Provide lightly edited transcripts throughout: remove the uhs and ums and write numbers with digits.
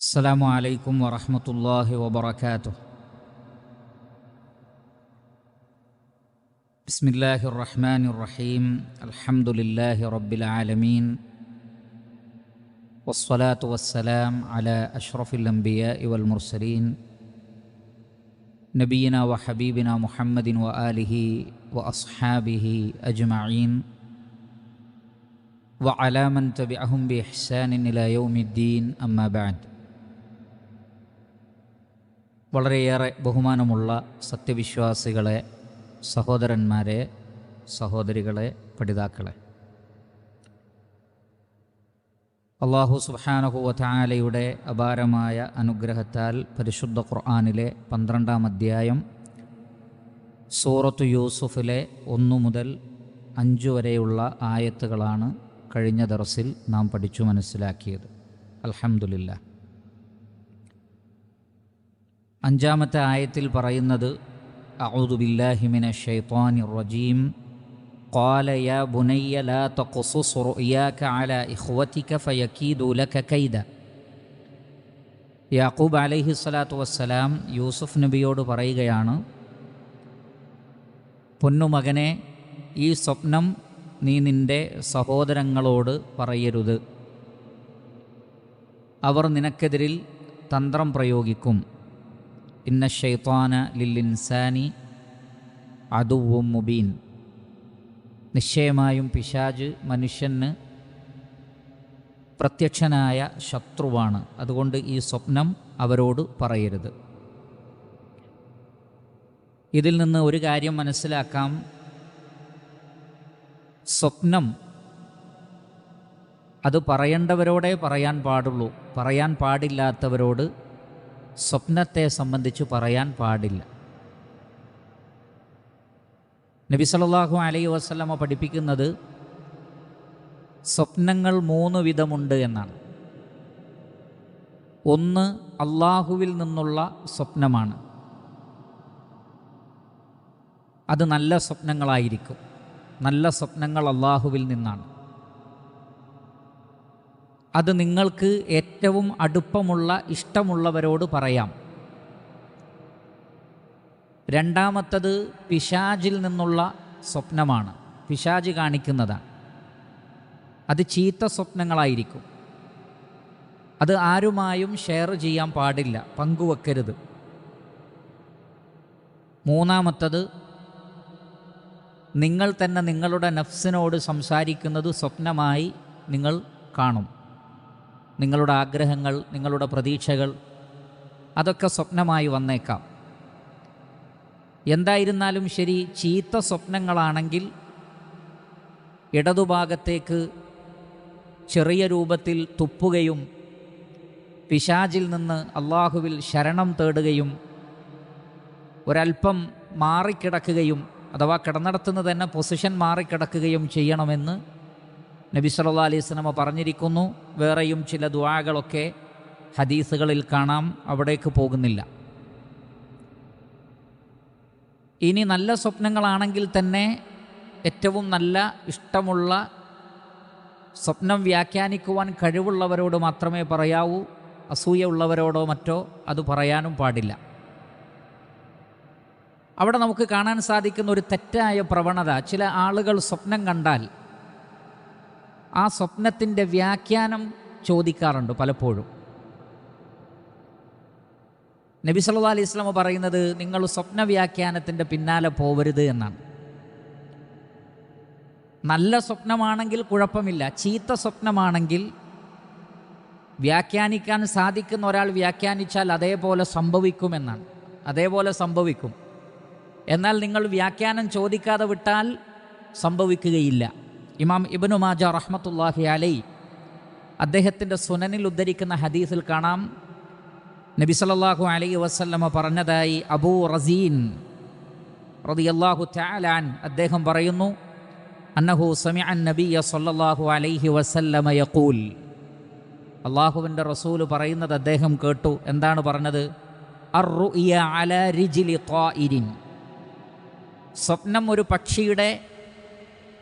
السلام عليكم ورحمة الله وبركاته. بسم الله الرحمن الرحيم. الحمد لله رب العالمين، والصلاة والسلام على أشرف الأنبياء والمرسلين نبينا وحبيبنا محمد وآله وأصحابه أجمعين وعلى من تبعهم بإحسان إلى يوم الدين. أما بعد. വളരെയേറെ ബഹുമാനമുള്ള സത്യവിശ്വാസികളെ, സഹോദരന്മാരെ, സഹോദരികളെ, പഠിതാക്കളെ, അല്ലാഹു സുബ്ഹാനഹു വ തആലയുടെ അപാരമായ അനുഗ്രഹത്താൽ പരിശുദ്ധ ഖുർആനിലെ 12-ാം അധ്യായം സൂറത്തു യൂസുഫിലെ 1 മുതൽ 5 വരെയുള്ള ആയത്തുകളാണ് കഴിഞ്ഞ ദർസിൽ നാം പഠിച്ചു മനസ്സിലാക്കിയത്. അൽഹംദുലില്ലാഹ്. 5-ാമത്തെ ആയത്തിൽ പറയുന്നത്, അഊദു ബില്ലാഹി മിനശ് ശൈത്വാനിർ റജീം. ഖാല യാ ബുനയ്യ ലാ തഖ്സുസ് റുയാക അലാ ഇഖ്വതിക ഫയകീദു ലക കൈദ. യാക്കൂബ് അലൈഹി സ്വലാത്തു വസ്സലാം യൂസുഫ് നബിയോട് പറയുകയാണ്, പൊന്നുമകനെ, ഈ സ്വപ്നം നീ നിൻ്റെ സഹോദരങ്ങളോട് പറയരുത്. അവർ നിനക്കെതിരിൽ തന്ത്രം പ്രയോഗിക്കും. ഇന്ന ശൈത്വാന ലിൽഇൻസാനി അദുവ്വും മുബീൻ. നിശ്ചയമായും പിശാച് മനുഷ്യന് പ്രത്യക്ഷനായ ശത്രുവാണ്. അതുകൊണ്ട് ഈ സ്വപ്നം അവരോട് പറയരുത്. ഇതിൽ നിന്ന് ഒരു കാര്യം മനസ്സിലാക്കാം. സ്വപ്നം അത് പറയേണ്ടവരോടേ പറയാൻ പാടുള്ളൂ. പറയാൻ പാടില്ലാത്തവരോട് സ്വപ്നത്തെ സംബന്ധിച്ച് പറയാൻ പാടില്ല. നബി സല്ലല്ലാഹു അലൈഹി വസല്ലമ പഠിപ്പിക്കുന്നത് സ്വപ്നങ്ങൾ 3 വിധമുണ്ട് എന്നാണ്. ഒന്ന് അള്ളാഹുവിൽ നിന്നുള്ള സ്വപ്നമാണ്. അത് നല്ല സ്വപ്നങ്ങളായിരിക്കും. നല്ല സ്വപ്നങ്ങൾ അള്ളാഹുവിൽ നിന്നാണ്. അത് നിങ്ങൾക്ക് ഏറ്റവും അടുപ്പമുള്ള ഇഷ്ടമുള്ളവരോട് പറയാം. രണ്ടാമത്തത് പിശാചിൽ നിന്നുള്ള സ്വപ്നമാണ്. പിശാച് കാണിക്കുന്നതാണ്. അത് ചീത്ത സ്വപ്നങ്ങളായിരിക്കും. അത് ആരുമായും ഷെയർ ചെയ്യാൻ പാടില്ല, പങ്കുവെക്കരുത്. മൂന്നാമത്തത് നിങ്ങൾ തന്നെ നിങ്ങളുടെ നഫ്സിനോട് സംസാരിക്കുന്നത് സ്വപ്നമായി നിങ്ങൾ കാണും. നിങ്ങളുടെ ആഗ്രഹങ്ങൾ, നിങ്ങളുടെ പ്രതീക്ഷകൾ, അതൊക്കെ സ്വപ്നമായി വന്നേക്കാം. എന്തായിരുന്നാലും ശരി, ചീത്ത സ്വപ്നങ്ങളാണെങ്കിൽ ഇടതുഭാഗത്തേക്ക് ചെറിയ രൂപത്തിൽ തുപ്പുകയും പിശാചിൽ നിന്ന് അള്ളാഹുവിൽ ശരണം തേടുകയും ഒരൽപ്പം മാറിക്കിടക്കുകയും, അഥവാ കിടന്നിടത്തുനിന്ന് തന്നെ പൊസിഷൻ മാറിക്കിടക്കുകയും ചെയ്യണമെന്ന് നബി സല്ലല്ലാഹു അലൈഹി വസല്ലമ പറഞ്ഞിരിക്കുന്നു. വേറെയും ചില ദുആകളൊക്കെ ഹദീസുകളിൽ കാണാം. അവിടേക്ക് പോകുന്നില്ല. ഇനി നല്ല സ്വപ്നങ്ങളാണെങ്കിൽ തന്നെ ഏറ്റവും നല്ല ഇഷ്ടമുള്ള സ്വപ്നം വ്യാഖ്യാനിക്കുവാൻ കഴിവുള്ളവരോട് മാത്രമേ പറയാവൂ. അസൂയ ഉള്ളവരോടോ മറ്റോ അത് പറയാനും പാടില്ല. അവിടെ നമുക്ക് കാണാൻ സാധിക്കുന്ന ഒരു തെറ്റായ പ്രവണത, ചില ആളുകൾ സ്വപ്നം കണ്ടാൽ ആ സ്വപ്നത്തിൻ്റെ വ്യാഖ്യാനം ചോദിക്കാറുണ്ട് പലപ്പോഴും. നബി സല്ലല്ലാഹു അലൈഹി വസല്ലം പറയുന്നത്, നിങ്ങൾ സ്വപ്ന വ്യാഖ്യാനത്തിൻ്റെ പിന്നാലെ പോവരുത് എന്നാണ്. നല്ല സ്വപ്നമാണെങ്കിൽ കുഴപ്പമില്ല. ചീത്ത സ്വപ്നമാണെങ്കിൽ വ്യാഖ്യാനിക്കാൻ സാധിക്കുന്ന ഒരാൾ വ്യാഖ്യാനിച്ചാൽ അതേപോലെ സംഭവിക്കുമെന്നാണ്. അതേപോലെ സംഭവിക്കും. എന്നാൽ നിങ്ങൾ വ്യാഖ്യാനം ചോദിക്കാതെ വിട്ടാൽ സംഭവിക്കുകയില്ല. ഇമാം ഇബ്നു മാജ റഹ്മത്തുള്ളാഹി അലൈഹി അദ്ദേഹത്തിൻ്റെ സുനനിൽ ഉദ്ധരിക്കുന്ന ഹദീസിൽ കാണാം, നബി സല്ലല്ലാഹു അലൈഹി വസല്ലമ പറഞ്ഞതായി അബൂ റസീൻ റളിയല്ലാഹു തആല അൻ അദ്ദേഹം പറയുന്നു, അന്നഹു സമിഅ അൻ-നബിയ്യ സല്ലല്ലാഹു അലൈഹി വസല്ലമ യഖൂൽ. അല്ലാഹുവിൻ്റെ റസൂൽ പറയുന്നത് അദ്ദേഹം കേട്ടു. എന്താണ് പറഞ്ഞത്? അർ-റുഅ്യ അലാ റിജ്ലി ത്വാഇരിൻ. സ്വപ്നം ഒരു പക്ഷിയുടെ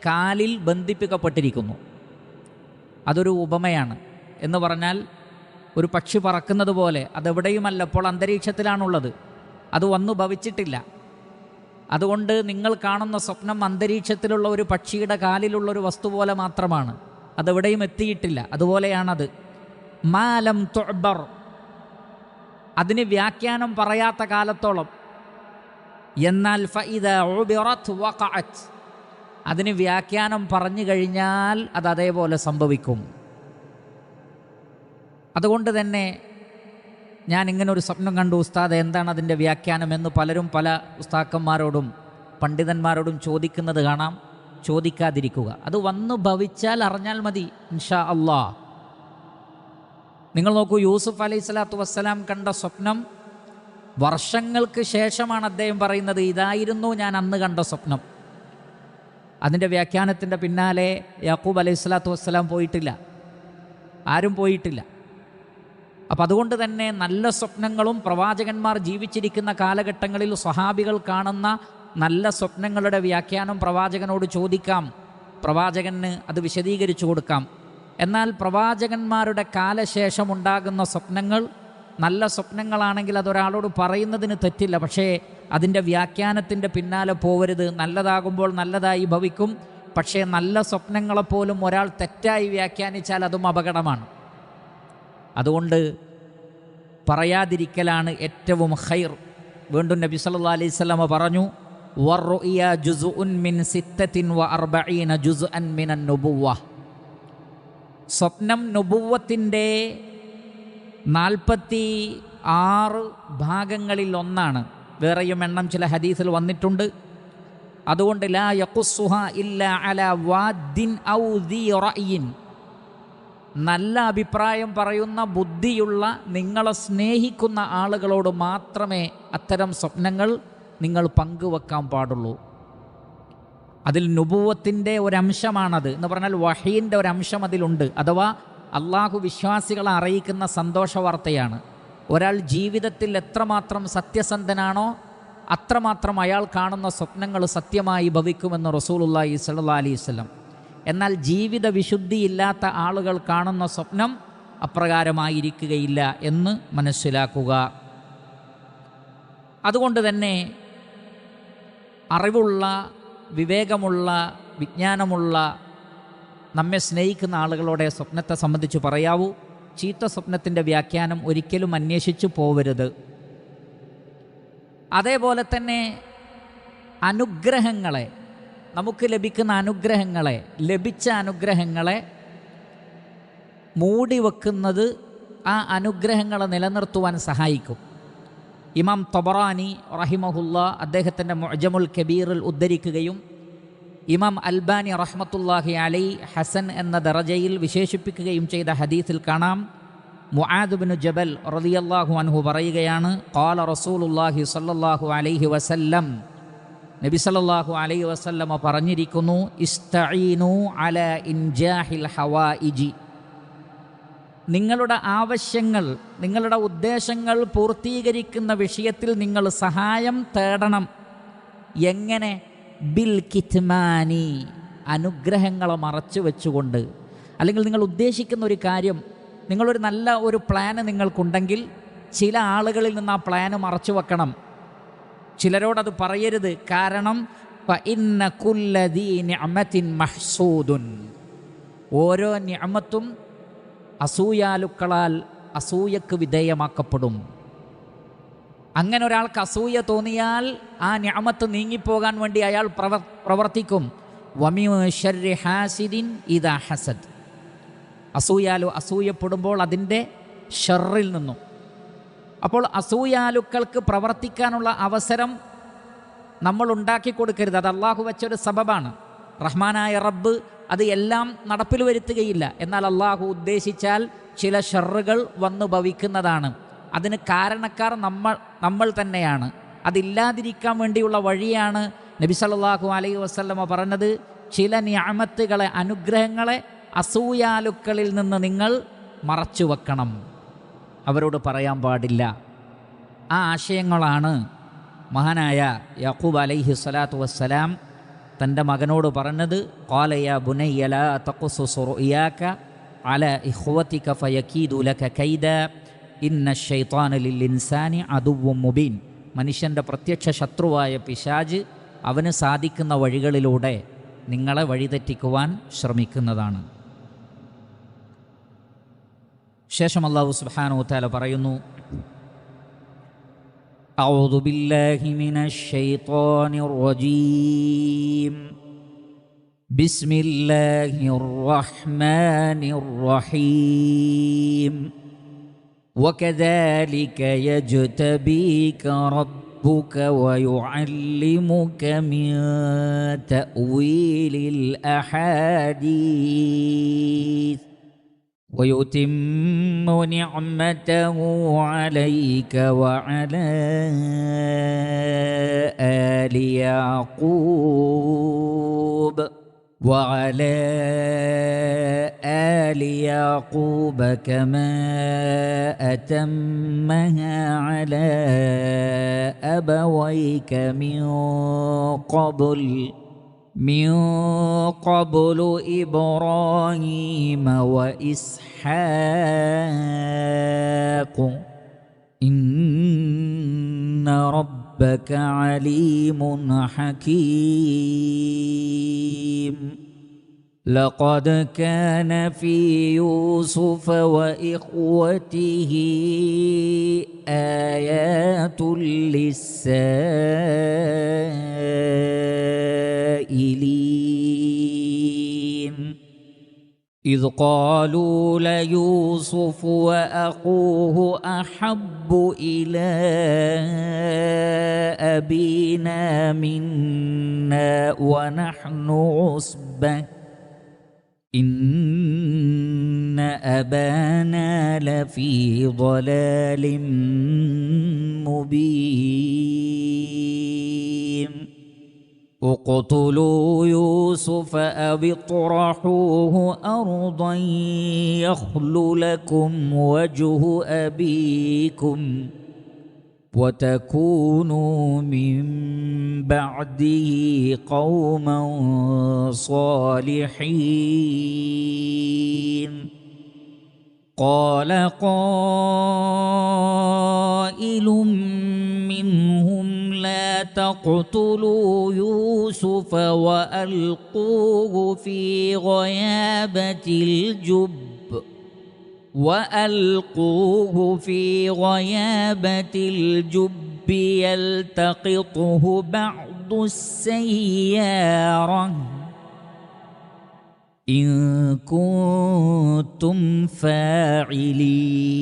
കാലിൽ ബന്ധിപ്പിക്കപ്പെട്ടിരിക്കുന്നു. അതൊരു ഉപമയാണ്. എന്ന് പറഞ്ഞാൽ ഒരു പക്ഷി പറക്കുന്നത് പോലെ അതെവിടെയുമല്ല, ഇപ്പോൾ അന്തരീക്ഷത്തിലാണുള്ളത്, അത് വന്നു ഭവിച്ചിട്ടില്ല. അതുകൊണ്ട് നിങ്ങൾ കാണുന്ന സ്വപ്നം അന്തരീക്ഷത്തിലുള്ള ഒരു പക്ഷിയുടെ കാലിലുള്ളൊരു വസ്തു പോലെ മാത്രമാണ്, അതെവിടെയും എത്തിയിട്ടില്ല. അതുപോലെയാണത്. മാലം തുഅ്ബർ, അതിന് വ്യാഖ്യാനം പറയാത്ത കാലത്തോളം. എന്നാൽ ഫഇദാ ഉബിറത് വഖഅത്, അതിന് വ്യാഖ്യാനം പറഞ്ഞു കഴിഞ്ഞാൽ അത് അതേപോലെ സംഭവിക്കും. അതുകൊണ്ട് തന്നെ ഞാൻ ഇങ്ങനൊരു സ്വപ്നം കണ്ടു ഉസ്താദ്, എന്താണ് അതിൻ്റെ വ്യാഖ്യാനം എന്ന് പലരും പല ഉസ്താക്കന്മാരോടും പണ്ഡിതന്മാരോടും ചോദിക്കുന്നത് കാണാം. ചോദിക്കാതിരിക്കുക, അത് വന്നു ഭവിച്ചാൽ അറിഞ്ഞാൽ മതി, ഇൻഷാ അള്ളാ. നിങ്ങൾ നോക്കൂ, യൂസുഫ് അലൈഹി സ്വലാത്തു വസ്സലാം കണ്ട സ്വപ്നം വർഷങ്ങൾക്ക് ശേഷമാണ് അദ്ദേഹം പറയുന്നത്, ഇതായിരുന്നു ഞാൻ അന്ന് കണ്ട സ്വപ്നം. അതിൻ്റെ വ്യാഖ്യാനത്തിൻ്റെ പിന്നാലെ യാക്കൂബ് അലൈഹി സ്വലാത്തു വസ്സലാം പോയിട്ടില്ല, ആരും പോയിട്ടില്ല. അപ്പം അതുകൊണ്ട് തന്നെ നല്ല സ്വപ്നങ്ങളും പ്രവാചകന്മാർ ജീവിച്ചിരിക്കുന്ന കാലഘട്ടങ്ങളിൽ സ്വഹാബികൾ കാണുന്ന നല്ല സ്വപ്നങ്ങളുടെ വ്യാഖ്യാനം പ്രവാചകനോട് ചോദിക്കാം, പ്രവാചകന് അത് വിശദീകരിച്ചു കൊടുക്കാം. എന്നാൽ പ്രവാചകന്മാരുടെ കാലശേഷമുണ്ടാകുന്ന സ്വപ്നങ്ങൾ നല്ല സ്വപ്നങ്ങളാണെങ്കിൽ അതൊരാളോട് പറയുന്നതിന് തെറ്റില്ല. പക്ഷേ അതിൻ്റെ വ്യാഖ്യാനത്തിൻ്റെ പിന്നാലെ പോവരുത്. നല്ലതാകുമ്പോൾ നല്ലതായി ഭവിക്കും. പക്ഷേ നല്ല സ്വപ്നങ്ങളെപ്പോലും ഒരാൾ തെറ്റായി വ്യാഖ്യാനിച്ചാൽ അതും അപകടമാണ്. അതുകൊണ്ട് പറയാതിരിക്കലാണ് ഏറ്റവും ഖൈർ. വീണ്ടും നബി സല്ലല്ലാഹു അലൈഹി വസല്ലം പറഞ്ഞു, വറുഇയ ജുസ്ഉൻ മിൻ 46 ജുസ്അൻ മിനൻ നുബുവ്വ. സ്വപ്നം നുബുവ്വത്തിൻ്റെ 46 ഭാഗങ്ങളിൽ ഒന്നാണ്. വേറെയും എണ്ണം ചില ഹദീസിൽ വന്നിട്ടുണ്ട്. അതുകൊണ്ട് ലാ യഖുസ്സുഹ ഇല്ലാ അലാ വാദിൻ ഔ ദീ റഅയിൻ, നല്ല അഭിപ്രായം പറയുന്ന ബുദ്ധിയുള്ള നിങ്ങളെ സ്നേഹിക്കുന്ന ആളുകളോട് മാത്രമേ അത്തരം സ്വപ്നങ്ങൾ നിങ്ങൾ പങ്കുവെക്കാൻ പാടുള്ളൂ. അതിൽ നുബുവത്തിൻ്റെ ഒരംശമാണത് എന്ന് പറഞ്ഞാൽ വഹീൻ്റെ ഒരംശം അതിലുണ്ട്. അഥവാ അള്ളാഹു വിശ്വാസികളെ അറിയിക്കുന്ന സന്തോഷ വാർത്തയാണ്. ഒരാൾ ജീവിതത്തിൽ എത്രമാത്രം സത്യസന്ധനാണോ അത്രമാത്രം അയാൾ കാണുന്ന സ്വപ്നങ്ങൾ സത്യമായി ഭവിക്കുമെന്ന് റസൂലുള്ളാഹി സ്വല്ലല്ലാഹി അലൈഹി വസല്ലം. എന്നാൽ ജീവിത വിശുദ്ധിയില്ലാത്ത ആളുകൾ കാണുന്ന സ്വപ്നം അപ്രകാരമായിരിക്കുകയില്ല എന്ന് മനസ്സിലാക്കുക. അതുകൊണ്ട് തന്നെ അറിവുള്ള, വിവേകമുള്ള, വിജ്ഞാനമുള്ള, നമ്മെ സ്നേഹിക്കുന്ന ആളുകളോടെ സ്വപ്നത്തെ സംബന്ധിച്ച് പറയാവൂ. ചീത്ത സ്വപ്നത്തിൻ്റെ വ്യാഖ്യാനം ഒരിക്കലും അന്വേഷിച്ചു പോവരുത്. അതേപോലെ തന്നെ അനുഗ്രഹങ്ങളെ, നമുക്ക് ലഭിക്കുന്ന അനുഗ്രഹങ്ങളെ, ലഭിച്ച അനുഗ്രഹങ്ങളെ മൂടി വെക്കുന്നത് ആ അനുഗ്രഹങ്ങളെ നിലനിർത്തുവാൻ സഹായിക്കും. ഇമാം തബറാനി റഹിമഹുല്ലാ അദ്ദേഹത്തിൻ്റെ മുഅ്ജമുൽ കബീറിൽ ഉദ്ധരിക്കുകയും ഇമാം അൽബാനി റഹ്മത്തുള്ളാഹി അലൈഹി ഹസൻ എന്ന ദറജയിൽ വിശേഷിപ്പിക്കുകയും ചെയ്ത ഹദീസിൽ കാണാം, മുആദ് ബിൻ ജബൽ റളിയല്ലാഹു അൻഹു പറയുകയാണ്, ഖാല റസൂലുള്ളാഹി സ്വല്ലല്ലാഹു അലൈഹി വസല്ലം, നബി സല്ലല്ലാഹു അലൈഹി വസല്ലമ പറഞ്ഞിരിക്കുന്നു, ഇസ്തഈനു അലാ ഇൻജാഹിൽ ഹവായിജി, നിങ്ങളുടെ ആവശ്യങ്ങൾ, നിങ്ങളുടെ ഉദ്ദേശങ്ങൾ പൂർത്തീകരിക്കുന്ന വിഷയത്തിൽ നിങ്ങൾ സഹായം തേടണം. എങ്ങനെ? ബിൽ കിത്മാനി, അനുഗ്രഹങ്ങളെ മറച്ചു വെച്ചുകൊണ്ട്. അല്ലെങ്കിൽ നിങ്ങൾ ഉദ്ദേശിക്കുന്ന ഒരു കാര്യം, നിങ്ങളൊരു നല്ല ഒരു പ്ലാന് നിങ്ങൾക്കുണ്ടെങ്കിൽ ചില ആളുകളിൽ നിന്ന് ആ പ്ലാന് മറച്ചു വെക്കണം. ചിലരോടത് പറയരുത്. കാരണം ഫഇന്ന കുല്ല ദീ നിഅമത്തിൻ മഹ്സൂദുൻ, ഓരോ നിഅമത്തും അസൂയാലുക്കളാൽ അസൂയക്ക് വിധേയമാക്കപ്പെടും. അങ്ങനെ ഒരാൾക്ക് അസൂയ തോന്നിയാൽ ആ നിഅമത്ത് നീങ്ങിപ്പോകാൻ വേണ്ടി അയാൾ പ്രവർത്തിക്കും. വമിൻ ശർരി ഹാസിദിൻ ഇദാ ഹസദ്, അസൂയപ്പെടുമ്പോൾ അതിൻ്റെ ഷർറിൽ നിന്നും. അപ്പോൾ അസൂയാലുക്കൾക്ക് പ്രവർത്തിക്കാനുള്ള അവസരം നമ്മൾ ഉണ്ടാക്കി കൊടുക്കരുത്. അത് അള്ളാഹു വെച്ചൊരു സബബാണ്. റഹ്മാനായ റബ്ബ് അത് എല്ലാം നടപ്പിൽ വരുത്തുകയില്ല. എന്നാൽ അള്ളാഹു ഉദ്ദേശിച്ചാൽ ചില ഷർറുകൾ വന്നു ഭവിക്കുന്നതാണ്. അതിന് കാരണക്കാർ നമ്മൾ തന്നെയാണ്. അതില്ലാതിരിക്കാൻ വേണ്ടിയുള്ള വഴിയാണ് നബി സല്ലല്ലാഹു അലൈഹി വസല്ലമ പറഞ്ഞത്, ചില നിഅമത്തുകളെ, അനുഗ്രഹങ്ങളെ അസൂയാലുക്കളിൽ നിന്ന് നിങ്ങൾ മറച്ചു വെക്കണം, അവരോട് പറയാൻ പാടില്ല. ആ ആശയങ്ങളാണ് മഹാനായ യാക്കൂബ് അലൈഹി സ്വലാത്തു വസ്സലാം തൻ്റെ മകനോട് പറഞ്ഞത്. ഖാല യാ ബുനയ്യ ലാ തഖ്സുസ് റുയാക അലാ ഇഖ്വതിക ഫയകീദു ലക കൈദ ഇന്ന ശൈത്താന ലിൽ ഇൻസാനി അദുവ്വും മുബീൻ. മനുഷ്യൻ്റെ പ്രത്യക്ഷ ശത്രുവായ പിശാച് അവന് സാധിക്കുന്ന വഴികളിലൂടെ നിങ്ങളെ വഴിതെറ്റിക്കുവാൻ ശ്രമിക്കുന്നതാണ്. ശേഷം അല്ലാഹു സുബ്ഹാനഹു വ തആല പറയുന്നു, അഊദു ബില്ലാഹി മിനശ് ശൈത്വാനിർ റജീം ബിസ്മില്ലാഹിർ റഹ്മാനിർ റഹീം വകദാലിക യജ്തബീക റബ്ബുക വയുഅല്ലിമുക മിൻ തഅ്വീലിൽ അഹാദീസ് ويتم نعمته عليك وعلى آل يعقوب كما أتمها على أبويك من قبل إبراهيم وإسحاق إن ربك عليم حكيم لقد كان في يوسف وإخوته آيات للسائلين إذ قالوا ليوسف وأخوه أحب إلى أبينا منا ونحن عصبة إن أبانا لفي ضلال مبين اقتلوا يوسف أو اطرحوه أرضا يخل لكم وجه أبيكم وتكونوا من بعده قوما صالحين قال قائل منهم لا تقتلوا يوسف وألقوه في غيابة الجب يلتقطه بعض السيارة إن كنتم فاعلين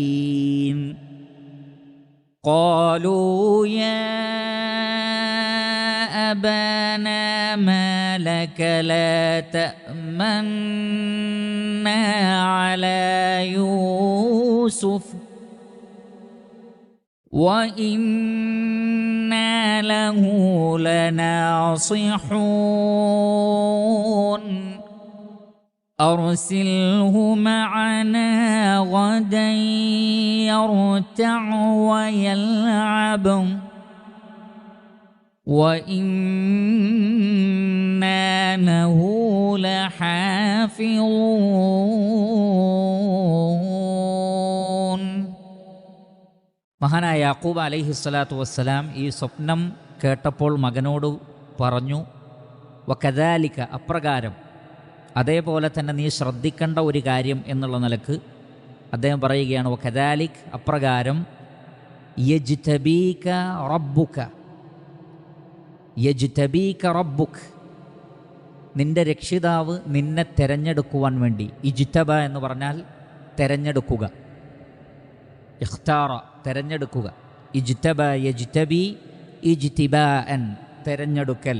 قالوا يا أبانا ما لك لا تأمنا على يوسف وإنا له لناصحون أرسله معنا غدا يرتع ويلعب وإنا له لحافظون. മഹാനായ യാക്കൂബ് അലൈഹിസ്സലാത്തു വസ്സലാം ഈ സ്വപ്നം കേട്ടപ്പോൾ മകനോട് പറഞ്ഞു, വകദാലിക അപ്രകാരം, അതേപോലെ തന്നെ നീ ശ്രദ്ധിക്കേണ്ട ഒരു കാര്യം എന്നുള്ള നിലക്ക് അദ്ദേഹം പറയുകയാണ്, വകദാലിക് അപ്രകാരം, യജ്തബീക റബ്ബുക നിൻ്റെ രക്ഷിതാവ് നിന്നെ തിരഞ്ഞെടുക്കുവാൻ വേണ്ടി. ഇജ്തബ എന്ന് പറഞ്ഞാൽ തിരഞ്ഞെടുക്കുക, ഇഖ്താറ തിരഞ്ഞെടുക്കുക, ഇജ്തബ യജ്തബി ഇജ്തിബാഅൻ തിരഞ്ഞെടുക്കൽ.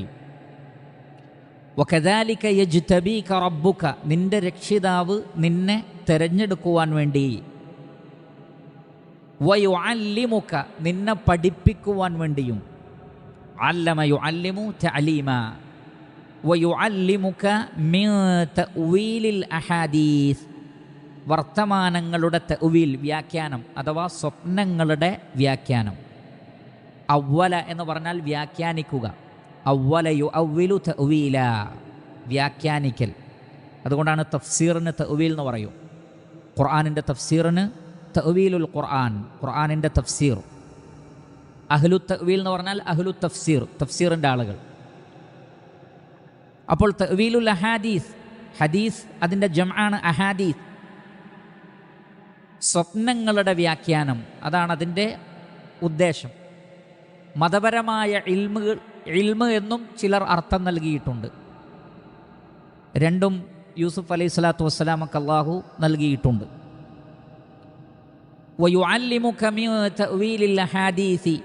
വകദാലിക യജ്തബീക റബ്ബുക നിൻ്റെ രക്ഷിതാവ് നിന്നെ തിരഞ്ഞെടുക്കുവാൻ വേണ്ടി. വയുഅല്ലിമുക നിന്നെ പഠിപ്പിക്കുവാൻ വേണ്ടിയും. അല്ലമ യുഅല്ലിമു തഅലീമ. വയുഅല്ലിമുക മിൻ തഅ്വീലിൽ അഹാദീസ് വർത്തമാനങ്ങളുടെ തഅ്വീൽ വ്യാഖ്യാനം അഥവാ സ്വപ്നങ്ങളുടെ വ്യാഖ്യാനം. അവ്വല എന്ന് പറഞ്ഞാൽ വ്യാഖ്യാനിക്കുക. അവ്വല യുഅവ്വിലു തഅ്വീല വ്യാഖ്യാനിക്കൽ. അതുകൊണ്ടാണ് തഫ്സീറിന് തഅ്വീൽ എന്ന് പറയും. ഖുർആനിൻ്റെ തഫ്സീറിന് തഅ്വീലുൽ ഖുർആൻ, ഖുർആനിൻ്റെ തഫ്സീർ. അഹ്ലു തഅ്വീൽ എന്ന് പറഞ്ഞാൽ അഹ്ലു തഫ്സീർ, തഫ്സീറിൻ്റെ ആളുകൾ. അപ്പോൾ തഅ്വീലുൽ അഹാദീസ്, ഹദീസ് അതിൻ്റെ ജംആണ് അഹാദീസ്. സ്വപ്നങ്ങളുടെ വ്യാഖ്യാനം, അതാണ് അതിൻ്റെ ഉദ്ദേശം. മതപരമായ ഇൽമ് എന്നും ചിലർ അർത്ഥം നൽകിയിട്ടുണ്ട്. രണ്ടും യൂസുഫ് അലൈഹി സ്വലാത്തു വസ്സലാമക്ക് അല്ലാഹു നൽകിയിട്ടുണ്ട്. വയുഅല്ലിമുക മിൻ തഅ്വീലിൽ അഹാദീസി,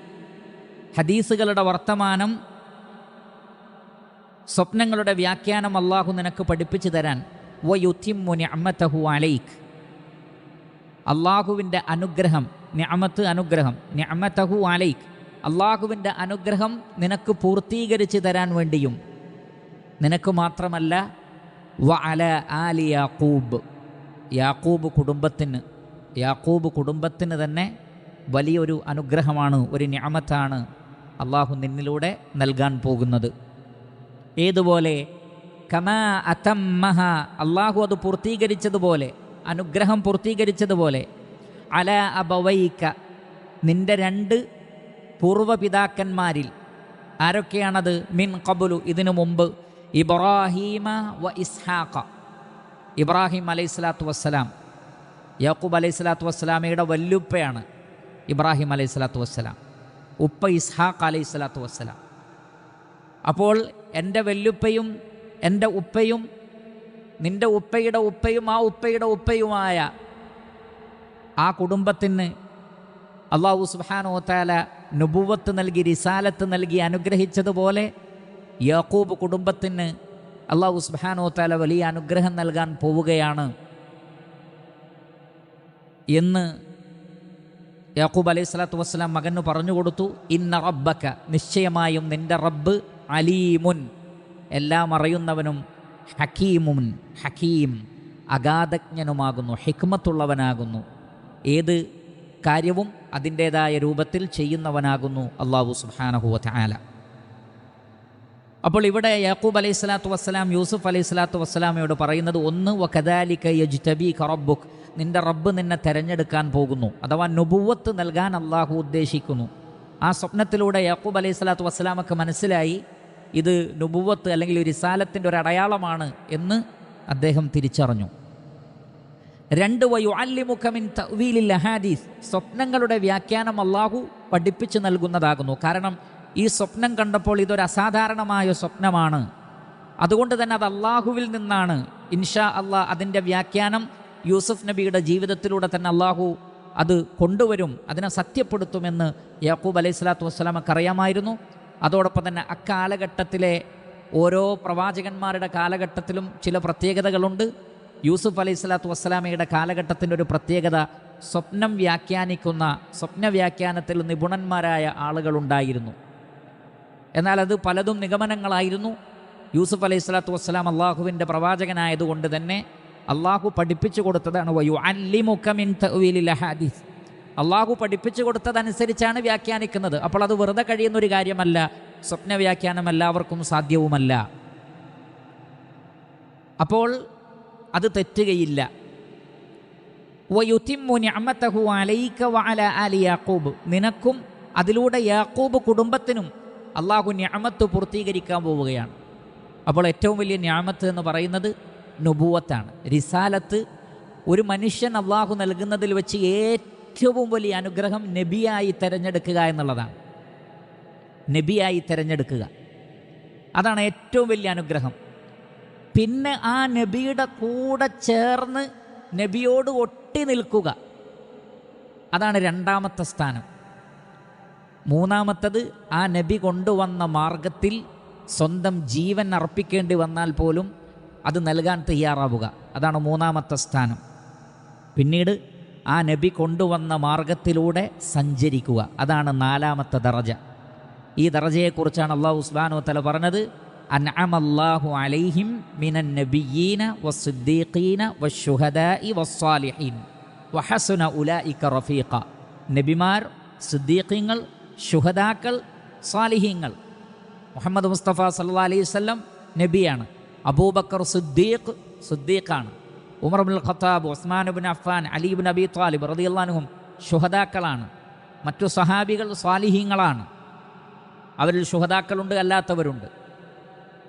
ഹദീസുകളുടെ വർത്തമാനം, സ്വപ്നങ്ങളുടെ വ്യാഖ്യാനം അല്ലാഹു നിനക്ക് പഠിപ്പിച്ചു തരാൻ. വയുതിമ്മു നിഅമതഹു അലൈക്, അല്ലാഹുവിൻ്റെ അനുഗ്രഹം, നിഅമത്ത് അനുഗ്രഹം, നിഅമതഹു അലൈക്, അല്ലാഹുവിൻ്റെ അനുഗ്രഹം നിനക്ക് പൂർത്തീകരിച്ച് തരാൻ വേണ്ടിയും. നിനക്ക് മാത്രമല്ല, വഅല ആലി യാക്കൂബ്, യാക്കൂബ് കുടുംബത്തിന് തന്നെ വലിയൊരു അനുഗ്രഹമാണ്, ഒരു നിഅമത്താണ് അല്ലാഹു നിന്നിലൂടെ നൽകാൻ പോകുന്നത്. ഏതുപോലെ? കമാ അതമ്മഹ, അല്ലാഹു അത് പൂർത്തീകരിച്ചതുപോലെ, അനുഗ്രഹം പൂർത്തീകരിച്ചതുപോലെ, അല അബവൈക, നിന്റെ രണ്ട് പൂർവപിതാക്കന്മാരിൽ. ആരൊക്കെയാണത്? മിൻ ഖബ്ലു, ഇതിനു മുമ്പ്, ഇബ്രാഹീമ വ ഇസ്ഹാഖ, ഇബ്രാഹിം അലൈഹിസ്സലാത്തു വസ്സലാം. യാക്കൂബ് അലൈഹിസ്സലാത്തു വസ്സലാമയുടെ വല്യുപ്പയാണ് ഇബ്രാഹിം അലൈഹിസ്സലാത്തു വസ്സലാം, ഉപ്പ ഇസ്ഹാഖ് അലൈഹിസ്സലാത്തു വസ്സലാം. അപ്പോൾ എൻ്റെ വല്യുപ്പയും എൻ്റെ ഉപ്പയും നിൻ്റെ ഉപ്പയുടെ ഉപ്പയും ആ ഉപ്പയുടെ ഉപ്പയുമായ ആ കുടുംബത്തിന് അല്ലാഹു സുബ്ഹാനഹു വ തആല നുബുവത്ത് നൽകി, റിസാലത്ത് നൽകി അനുഗ്രഹിച്ചതുപോലെ യാക്കൂബ് കുടുംബത്തിന് അല്ലാഹു സുബ്ഹാനഹു വ തആല വലിയ അനുഗ്രഹം നൽകാൻ പോവുകയാണ് എന്ന് യാക്കൂബ് അലൈഹി സ്വലാത്തു വസ്സലാം മകന് പറഞ്ഞു കൊടുത്തു. ഇന്ന റബ്ബക, നിശ്ചയമായും നിൻ്റെ റബ്ബ്, അലീമുൻ, എല്ലാം അറിയുന്നവനും, ഹക്കീമുൻ, ഹക്കീം, അഗാധജ്ഞനുമാകുന്നു, ഹിക്മത്തുള്ളവനാകുന്നു, ഏത് കാര്യവും അതിൻ്റേതായ രൂപത്തിൽ ചെയ്യുന്നവനാകുന്നു അല്ലാഹു സുബ്ഹാനഹു വ തആല. അപ്പോൾ ഇവിടെ യാക്കൂബ് അലൈഹി സ്വലാത്തു വസ്സലാം യൂസുഫ് അലൈഹി സ്വലാത്തു വസ്സലാമയോട് പറയുന്നത്, ഒന്ന്, വകദാലിക യജ്തബീക റബ്ബുക്, നിൻ്റെ റബ്ബ് നിന്നെ തിരഞ്ഞെടുക്കാൻ പോകുന്നു, അഥവാ നുബുവത്ത് നൽകാൻ അല്ലാഹു ഉദ്ദേശിക്കുന്നു. ആ സ്വപ്നത്തിലൂടെ യാക്കൂബ് അലൈഹി സ്വലാത്തു വസ്സലാമക്ക് മനസ്സിലായി ഇത് നുബുവത്ത് അല്ലെങ്കിൽ റിസാലത്തിൻ്റെ ഒരു അടയാളമാണ് എന്ന് അദ്ദേഹം തിരിച്ചറിഞ്ഞു. രണ്ട്, വയുഅല്ലിമുക മിൻ തഅ്വീലിൽ അഹാദീസ്, സ്വപ്നങ്ങളുടെ വ്യാഖ്യാനം അല്ലാഹു പഠിപ്പിച്ചു നൽകുന്നതാകുന്നു. കാരണം ഈ സ്വപ്നം കണ്ടപ്പോൾ ഇതൊരു അസാധാരണമായ സ്വപ്നമാണ്, അതുകൊണ്ട് തന്നെ അത് അല്ലാഹുവിൽ നിന്നാണ്. ഇൻഷാ അല്ലാഹ് അതിൻ്റെ വ്യാഖ്യാനം യൂസുഫ് നബിയുടെ ജീവിതത്തിലൂടെ തന്നെ അല്ലാഹു അത് കൊണ്ടുവരും, അതിനെ സത്യപ്പെടുത്തുമെന്ന് യാക്കൂബ് അലൈഹി സ്വലാത്തു വസ്സലാമക്ക് അറിയാമായിരുന്നു. അതോടൊപ്പം തന്നെ അക്കാലഘട്ടത്തിലെ ഓരോ പ്രവാചകന്മാരുടെ കാലഘട്ടത്തിലും ചില പ്രത്യേകതകളുണ്ട്. യൂസുഫ് അലൈഹി സ്വലാത്തു വസ്സലാമയുടെ കാലഘട്ടത്തിൻ്റെ ഒരു പ്രത്യേകത, സ്വപ്നം വ്യാഖ്യാനിക്കുന്ന, സ്വപ്ന വ്യാഖ്യാനത്തിൽ നിപുണന്മാരായ ആളുകളുണ്ടായിരുന്നു. എന്നാൽ അത് പലതും നിഗമനങ്ങളായിരുന്നു. യൂസുഫ് അലൈഹി സ്വലാത്തു വസ്സലാം അള്ളാഹുവിൻ്റെ പ്രവാചകനായതുകൊണ്ട് തന്നെ അള്ളാഹു പഠിപ്പിച്ചു കൊടുത്തതാണ് വയുഅല്ലിമുക മിൻ തഅ്വീലിൽ അഹാദീസ്, അള്ളാഹു പഠിപ്പിച്ചു കൊടുത്തതനുസരിച്ചാണ് വ്യാഖ്യാനിക്കുന്നത്. അപ്പോൾ അത് വെറുതെ കഴിയുന്നൊരു കാര്യമല്ല, സ്വപ്ന വ്യാഖ്യാനം എല്ലാവർക്കും സാധ്യവുമല്ല. അപ്പോൾ അത് തെറ്റുകയില്ല. വയുതിമ്മു നിഅമതഹു അലൈക വഅല ആലി യാക്കൂബ്, നിനക്കും അതിലൂടെ യാക്കൂബ് കുടുംബത്തിനും അള്ളാഹു നിഅമത്ത് പൂർത്തീകരിക്കാൻ പോവുകയാണ്. അപ്പോൾ ഏറ്റവും വലിയ നിഅമത്ത് എന്ന് പറയുന്നത് നുബുവത്താണ്, റിസാലത്ത്. ഒരു മനുഷ്യൻ അള്ളാഹു നൽകുന്നതിൽ വെച്ച് ഏറ്റവും വലിയ അനുഗ്രഹം നബിയായി തിരഞ്ഞെടുക്കുക എന്നുള്ളതാണ്. നബിയായി തിരഞ്ഞെടുക്കുക, അതാണ് ഏറ്റവും വലിയ അനുഗ്രഹം. പിന്നെ ആ നബിയുടെ കൂടെ ചേർന്ന് നബിയോട് ഒട്ടി നിൽക്കുക, അതാണ് രണ്ടാമത്തെ സ്ഥാനം. മൂന്നാമത്തത് ആ നബി കൊണ്ടുവന്ന മാർഗത്തിൽ സ്വന്തം ജീവൻ അർപ്പിക്കേണ്ടി വന്നാൽ പോലും അത് നൽകാൻ തയ്യാറാവുക, അതാണ് മൂന്നാമത്തെ സ്ഥാനം. പിന്നീട് ആ നബി കൊണ്ടുവന്ന മാർഗത്തിലൂടെ സഞ്ചരിക്കുക, അതാണ് നാലാമത്തെ ദറജ. ഈ ദറജയെക്കുറിച്ചാണ് അല്ലാഹു സുബ്ഹാനഹു വ തആല പറഞ്ഞത്, അൻഅമല്ലാഹു അലൈഹിം മിനൻ നബിയ്യീന വസ്സിദ്ദീഖീന വശുഹദാഇ വസ്സാലിഹീൻ വഹസുന ഉലൈക റഫീഖ. നബിമാർ, സിദ്ദീഖീങ്ങൾ, ശുഹദാക്കൾ, സാലിഹീങ്ങൾ. മുഹമ്മദ് മുസ്തഫ സല്ലല്ലാഹു അലൈഹി വസല്ലം നബിയാണ്, അബൂബക്കർ സിദ്ദീഖാണ്, ഉമർ ഇബ്നുൽ ഖത്താബ്, ഉസ്മാൻ ഇബ്നു അഫ്ഫാൻ, അലി ഇബ്നു അബി ത്വാലിബ് റളിയല്ലാഹു അൻഹും ശുഹദാക്കളാണ്. മറ്റു സഹാബികൾ സ്വാലിഹീങ്ങളാണ്. അവരിൽ ശുഹദാക്കളുണ്ട്, അല്ലാത്തവരുണ്ട്.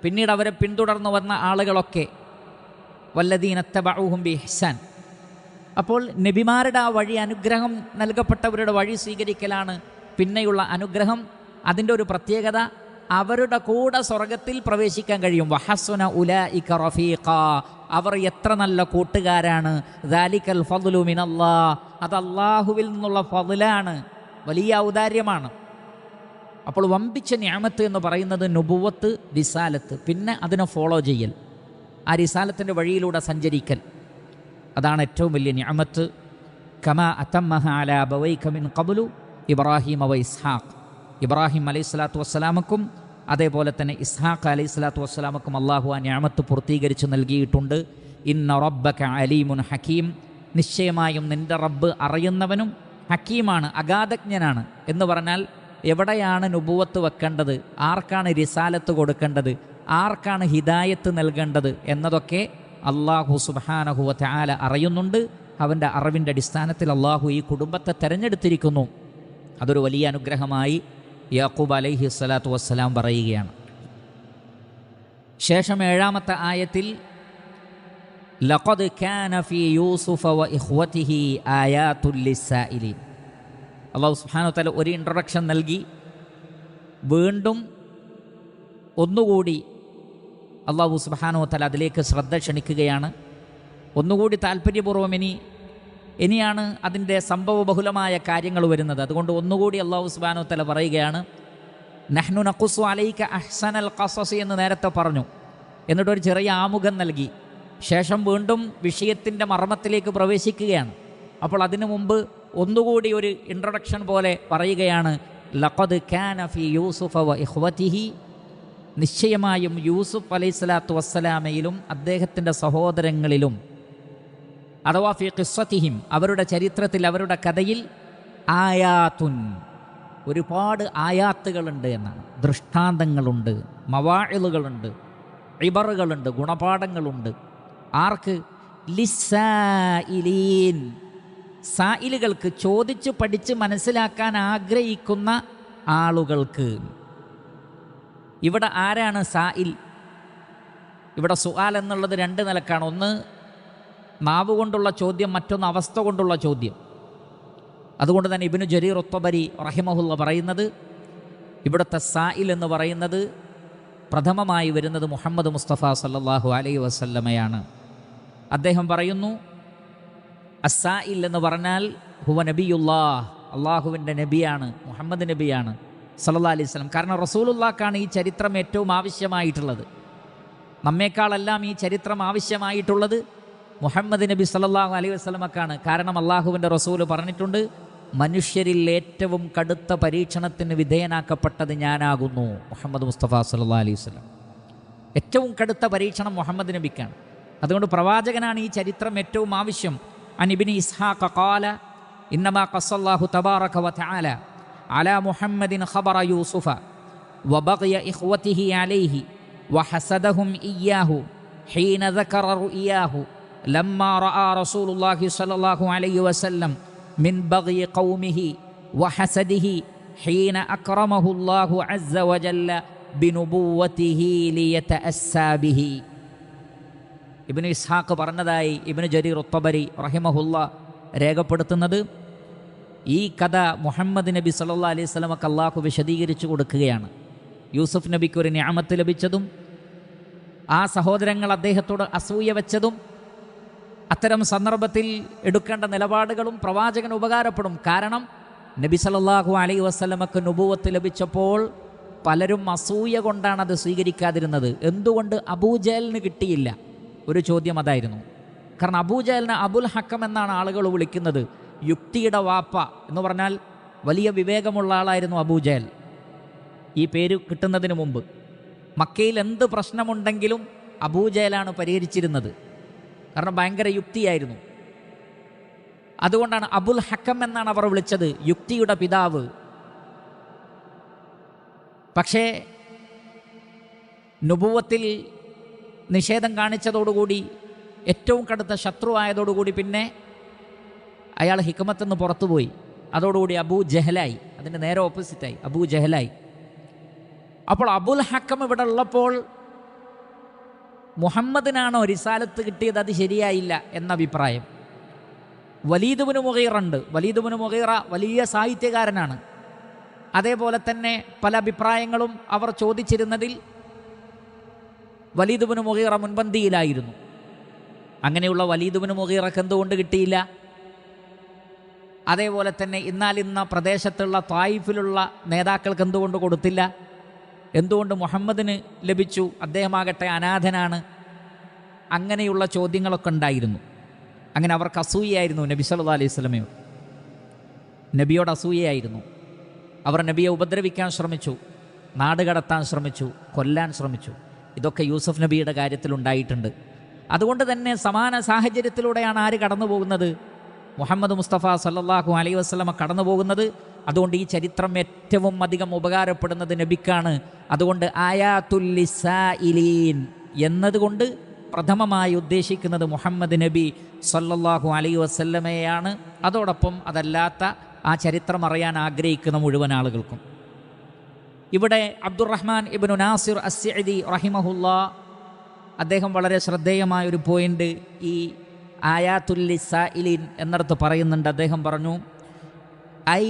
പിന്നീട് അവരെ പിന്തുടർന്നു വന്ന ആളുകളൊക്കെ വല്ലദീന തബഉഹും ബി ഇഹ്സാൻ. അപ്പോൾ നബിമാരുടെ ആ വഴി, അനുഗ്രഹം നൽകപ്പെട്ടവരുടെ വഴി സ്വീകരിക്കലാണ് പിന്നെയുള്ള അനുഗ്രഹം. അതിൻ്റെ ഒരു പ്രത്യേകത, അവരുടെ കൂടെ സ്വർഗത്തിൽ പ്രവേശിക്കാൻ കഴിയും. വഹസുന ഉലൈക റഫീഖ, അവർ എത്ര നല്ല കൂട്ടുകാരാണ്. ദാലിക്കൽ ഫദ്ലു മിനല്ലാഹ്, അത് അല്ലാഹുവിൽ നിന്നുള്ള ഫദ്ലാണ്, വലിയ ഔദാര്യമാണ്. അപ്പോൾ വമ്പിച്ച നിഅമത്ത് എന്ന് പറയുന്നത് നുബുവത്ത്, റിസാലത്ത്, പിന്നെ അതിനെ ഫോളോ ചെയ്യൽ, ആ റിസാലത്തിൻ്റെ വഴിയിലൂടെ സഞ്ചരിക്കൽ, അതാണ് ഏറ്റവും വലിയ നിഅമത്ത്. കമാ അതമ്മഹ അലാ അബവൈക മിൻ ഖബ്ലു ഇബ്രാഹിം വ ഇസ്ഹാഖ്, ഇബ്രാഹിം അലൈഹിസ്സലാത്തു വസ്സലാമക്കും അതേപോലെ തന്നെ ഇസ്ഹാഖ് അലൈഹിസ്സലാത്തു വസ്സലാമക്കും അള്ളാഹു ആ നിഅമത്ത് പൂർത്തീകരിച്ച് നൽകിയിട്ടുണ്ട്. ഇന്ന റബ്ബക അലീമുൻ ഹക്കീം, നിശ്ചയമായും നിൻ്റെ റബ്ബ് അറിയുന്നവനും ഹക്കീമാണ്, അഗാധജ്ഞനാണ്. എന്ന് പറഞ്ഞാൽ എവിടെയാണ് നുബുവത്ത് വെക്കേണ്ടത്, ആർക്കാണ് റിസാലത്ത് കൊടുക്കേണ്ടത്, ആർക്കാണ് ഹിദായത്ത് നൽകേണ്ടത് എന്നതൊക്കെ അള്ളാഹു സുബ്ഹാനഹു വ തആല അറിയുന്നുണ്ട്. അവൻ്റെ അറിവിൻ്റെ അടിസ്ഥാനത്തിൽ അള്ളാഹു ഈ കുടുംബത്തെ തെരഞ്ഞെടുത്തിരിക്കുന്നു. അതൊരു വലിയ അനുഗ്രഹമായി യാക്കൂബ് അലൈഹി സ്വലാത്തു വസ്സലാം പറയുകയാണ്. ശേഷം 7-ാമത്തെ ആയത്തിൽ ലഖദ് കാന ഫീ യൂസുഫ വ ഇഖ്വതിഹി ആയാതുൽ ലിസ്സായിലീൻ, അള്ളാഹു സുബ്ഹാനഹു വ തആല ഒരു ഇൻട്രൊഡക്ഷൻ നൽകി. വീണ്ടും ഒന്നുകൂടി അള്ളാഹു സുബ്ഹാനഹു വ തആല അതിലേക്ക് ശ്രദ്ധ ക്ഷണിക്കുകയാണ്. ഒന്നുകൂടി താല്പര്യപൂർവ്വം ഇനിയാണ് അതിൻ്റെ സംഭവബഹുലമായ കാര്യങ്ങൾ വരുന്നത്. അതുകൊണ്ട് ഒന്നുകൂടി അള്ളാഹു സുബ്ഹാനഹു വ തആല പറയുകയാണ്, നഹ്നു നഖുസ്സു അലൈക അഹ്സനൽ ഖസസ് എന്ന് നേരത്തെ പറഞ്ഞു, എന്നിട്ടൊരു ചെറിയ ആമുഖം നൽകി. ശേഷം വീണ്ടും വിഷയത്തിൻ്റെ മർമ്മത്തിലേക്ക് പ്രവേശിക്കുകയാണ്. അപ്പോൾ അതിനു മുമ്പ് ഒന്നുകൂടി ഒരു ഇൻട്രൊഡക്ഷൻ പോലെ പറയുകയാണ്, ലഖദ് കാന ഫീ യൂസുഫ വ ഇഖ്വതിഹി, നിശ്ചയമായും യൂസുഫ് അലൈഹിസ്സലാത്തു വസ്സലാമയിലും അദ്ദേഹത്തിൻ്റെ സഹോദരങ്ങളിലും, അഥവാ ഫീ ഖിസ്സതിഹിം, അവരുടെ ചരിത്രത്തിൽ, അവരുടെ കഥയിൽ, ആയാത്തുൻ, ഒരുപാട് ആയാത്തുകളുണ്ട് എന്നാണ്. ദൃഷ്ടാന്തങ്ങളുണ്ട്, മവാഇളുകളുണ്ട്, ഇബറുകളുണ്ട്, ഗുണപാഠങ്ങളുണ്ട്. ആർക്ക്? ലിസ്സായിലീൻ, സായിലുകൾക്ക്, ചോദിച്ച് പഠിച്ച് മനസ്സിലാക്കാൻ ആഗ്രഹിക്കുന്ന ആളുകൾക്ക്. ഇവിടെ ആരാണ് സായിൽ? ഇവിടെ സുആൽ എന്നുള്ളത് 2 നിലക്കാണ്. ഒന്ന് നാവ് കൊണ്ടുള്ള ചോദ്യം, മറ്റൊന്ന് അവസ്ഥ കൊണ്ടുള്ള ചോദ്യം. അതുകൊണ്ട് തന്നെ ഇബ്നു ജരീർ അത്ബരി റഹിമഹുല്ല പറയുന്നത്, ഇവിടുത്തെ സായിൽ എന്ന് പറയുന്നത് പ്രഥമമായി വരുന്നത് മുഹമ്മദ് മുസ്തഫ സല്ലല്ലാഹു അലൈഹി വസല്ലമയാണ്. അദ്ദേഹം പറയുന്നു, അസ്സായിൽ എന്ന് പറഞ്ഞാൽ ഹുവ നബിയുല്ലാഹ്, അള്ളാഹുവിൻ്റെ നബിയാണ്, മുഹമ്മദ് നബിയാണ് സല്ലല്ലാഹു അലൈഹി വസല്ലം. കാരണം റസൂലുള്ളാഹിക്കാണ് ഈ ചരിത്രം ഏറ്റവും ആവശ്യമായിട്ടുള്ളത്. നമ്മേക്കാളെല്ലാം ഈ ചരിത്രം ആവശ്യമായിട്ടുള്ളത് മുഹമ്മദ് നബി സല്ലല്ലാഹു അലൈഹി വസല്ലമക്കാണ്. കാരണം അള്ളാഹുവിൻ്റെ റസൂല് പറഞ്ഞിട്ടുണ്ട്, മനുഷ്യരിൽ ഏറ്റവും കടുത്ത പരീക്ഷണത്തിന് വിധേയനാക്കപ്പെട്ടത് ഞാനാകുന്നു, മുഹമ്മദ് മുസ്തഫ സല്ലല്ലാഹു അലൈഹി വസല്ലം. ഏറ്റവും കടുത്ത പരീക്ഷണം മുഹമ്മദ് നബിക്കാണ്. അതുകൊണ്ട് പ്രവാചകനാണ് ഈ ചരിത്രം ഏറ്റവും ആവശ്യം. അൻ ഇബ്നു ഇസ്ഹാഖ ഖാല ഇന്നമാ ഖസ്സല്ലാഹു തബാറക വ തആല അലാ മുഹമ്മദിൻ ഖബറ യൂസുഫ വബഗ്യ ഇഖ്വതിഹി അലൈഹി വഹസദഹും ഇയ്യാഹു ഹീന ദകറ റുഇയാഹു ലമ്മാ റഅ റസൂലുള്ളാഹി സ്വല്ലല്ലാഹു അലൈഹി വസല്ലം മിൻ ബഗ്യി ഖൗമിഹി വഹസദിഹി ഹീന അക്രമഹുല്ലാഹു അസ്സ വജല്ല ബിനുബുവ്വതിഹി ലിയതഅസ്സാ ബിഹി. ഇബ്നു ഇസ്ഹാഖ് പറഞ്ഞതായി ഇബ്നു ജരീർ അത്ബരി റഹിമഹുല്ല രേഖപ്പെടുത്തുന്നത്, ഈ കഥ മുഹമ്മദ് നബി സല്ലല്ലാഹു അലൈഹി വസല്ലമക്ക് അല്ലാഹു വിശദീകരിച്ചു കൊടുക്കുകയാണ്. യൂസുഫ് നബിക്ക് ഒരു നിഅമത്ത് ലഭിച്ചതും ആ സഹോദരങ്ങൾ അദ്ദേഹത്തോട് അസൂയ വെച്ചതും അത്തരം സന്ദർഭത്തിൽ എടുക്കേണ്ട നിലപാടുകളും പ്രവാചകന് ഉപകാരപ്പെടും. കാരണം നബി സല്ലല്ലാഹു അലൈഹി വസല്ലമക്ക് നുബുവത്ത് ലഭിച്ചപ്പോൾ പലരും അസൂയ കൊണ്ടാണ് അത് സ്വീകരിക്കാതിരുന്നത്. എന്തുകൊണ്ട് അബൂജഹലിന് കിട്ടിയില്ല? ഒരു ചോദ്യം അതായിരുന്നു. കാരണം അബൂജഹലിനെ അബുൽ ഹക്കം എന്നാണ് ആളുകൾ വിളിക്കുന്നത്. യുക്തിയുടെ വാപ്പ എന്ന് പറഞ്ഞാൽ വലിയ വിവേകമുള്ള ആളായിരുന്നു അബൂജഹൽ. ഈ പേര് കിട്ടുന്നതിന് മുമ്പ് മക്കയിൽ എന്ത് പ്രശ്നമുണ്ടെങ്കിലും അബൂജഹലാണ് പരിഹരിച്ചിരുന്നത്. കാരണം ഭയങ്കര യുക്തിയായിരുന്നു. അതുകൊണ്ടാണ് അബുൽ ഹക്കം എന്നാണ് അവർ വിളിച്ചത്, യുക്തിയുടെ പിതാവ്. പക്ഷേ നുബുവത്തിൽ നിഷേധം കാണിച്ചതോടുകൂടി ഏറ്റവും കടുത്ത ശത്രു ആയതോടുകൂടി പിന്നെ അയാൾ ഹിക്മത്ത് നിന്ന് പുറത്തുപോയി. അതോടുകൂടി അബൂ ജഹലായി, അതിൻ്റെ നേരെ ഓപ്പോസിറ്റായി അബൂ ജഹലായി. അപ്പോൾ അബുൽ ഹക്കം ഇവിടെ ഉള്ളപ്പോൾ മുഹമ്മദിനാണോ റിസാലത്ത് കിട്ടിയത്, അത് ശരിയായില്ല എന്ന അഭിപ്രായം. വലീദ് ഇബ്നു മുഗീറ ഉണ്ട്. വലീദ് ഇബ്നു മുഗീറ വലിയ സാഹിത്യകാരനാണ്. അതേപോലെ തന്നെ പല അഭിപ്രായങ്ങളും അവർ ചോദിച്ചിരുന്നതിൽ വലീദ് ഇബ്നു മുഗീറ മുൻപന്തിയിലായിരുന്നു. അങ്ങനെയുള്ള വലീദ് ഇബ്നു മുഗീറക്ക് എന്തുകൊണ്ട് കിട്ടിയില്ല? അതേപോലെ തന്നെ ഇന്ന പ്രദേശത്തുള്ള ത്വായിഫിലുള്ള നേതാക്കൾക്ക് എന്തുകൊണ്ട് കൊടുത്തില്ല? എന്തുകൊണ്ട് മുഹമ്മദിന് ലഭിച്ചു? അദ്ദേഹമാകട്ടെ അനാഥനാണ്. അങ്ങനെയുള്ള ചോദ്യങ്ങളൊക്കെ ഉണ്ടായിരുന്നു. അങ്ങനെ അവർക്ക് അസൂയയായിരുന്നു നബി സല്ലല്ലാഹു അലൈഹി വസല്ലമയോട്. നബിയോട് അസൂയയായിരുന്നു. അവർ നബിയെ ഉപദ്രവിക്കാൻ ശ്രമിച്ചു, നാട് കടത്താൻ ശ്രമിച്ചു, കൊല്ലാൻ ശ്രമിച്ചു. ഇതൊക്കെ യൂസുഫ് നബിയുടെ കാര്യത്തിലുണ്ടായിട്ടുണ്ട്. അതുകൊണ്ട് തന്നെ സമാന സാഹചര്യത്തിലൂടെയാണ് ആര് കടന്നു പോകുന്നത്? മുഹമ്മദ് മുസ്തഫ സല്ലല്ലാഹു അലൈഹി വസല്ലമ കടന്നു പോകുന്നത്. അതുകൊണ്ട് ഈ ചരിത്രം ഏറ്റവും അധികം ഉപകാരപ്പെടുന്നത് നബിക്കാണ്. അതുകൊണ്ട് ആയാത്തുൽ ലിസായിലീൻ എന്നതുകൊണ്ട് പ്രഥമമായി ഉദ്ദേശിക്കുന്നത് മുഹമ്മദ് നബി സല്ലല്ലാഹു അലൈഹി വസല്ലമയാണ്. അതോടൊപ്പം അതല്ലാത്ത ആ ചരിത്രം അറിയാൻ ആഗ്രഹിക്കുന്ന മുഴുവൻ ആളുകൾക്കും. ഇവിടെ അബ്ദുറഹ്മാൻ ഇബ്നു നാസിർ അസ്സിഅദി റഹിമഹുല്ലാ അദ്ദേഹം വളരെ ശ്രദ്ധേയമായൊരു പോയിൻ്റ് ഈ ആയാത്തുൽ ലിസായിലീൻ എന്നിടത്ത് പറയുന്നുണ്ട്. അദ്ദേഹം പറഞ്ഞു, ഐ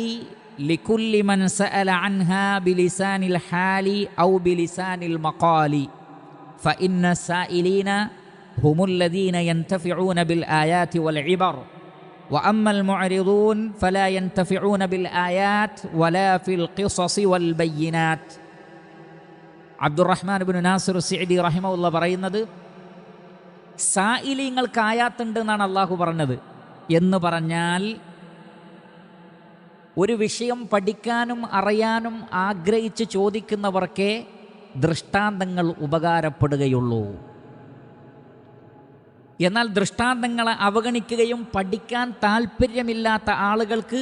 ലികുല്ലി മൻ സഅല അൻഹാ ബിലിസാനിൽ ഹാലി ഔ ബിലിസാനിൽ മഖാലി ഫഇന്ന സായിലീന ഹുമുല്ലദീന യൻതഫിഊന ബിൽ ആയാതി വൽ ഇബർ വഅമ്മ അൽ മുഅരിദൂൻ ഫലാ യൻതഫിഊന ബിൽ ആയാത് വലാ ഫിൽ ഖിസസി വൽ ബയ്യിനാത്ത്. അബ്ദുറഹ്മാൻ ഇബ്നു നാസിർ അസ്സിഅദി റഹിമഹുല്ലാഹ് പറയുന്നത്, സായിലീങ്ങൾക്ക് ആയാത്തുണ്ട് എന്നാണ് അള്ളാഹു പറഞ്ഞത്. എന്ന് പറഞ്ഞാൽ ഒരു വിഷയം പഠിക്കാനും അറിയാനും ആഗ്രഹിച്ച് ചോദിക്കുന്നവർക്കേ ദൃഷ്ടാന്തങ്ങൾ ഉപകാരപ്പെടുകയുള്ളൂ. എന്നാൽ ദൃഷ്ടാന്തങ്ങളെ അവഗണിക്കുകയും പഠിക്കാൻ താല്പര്യമില്ലാത്ത ആളുകൾക്ക്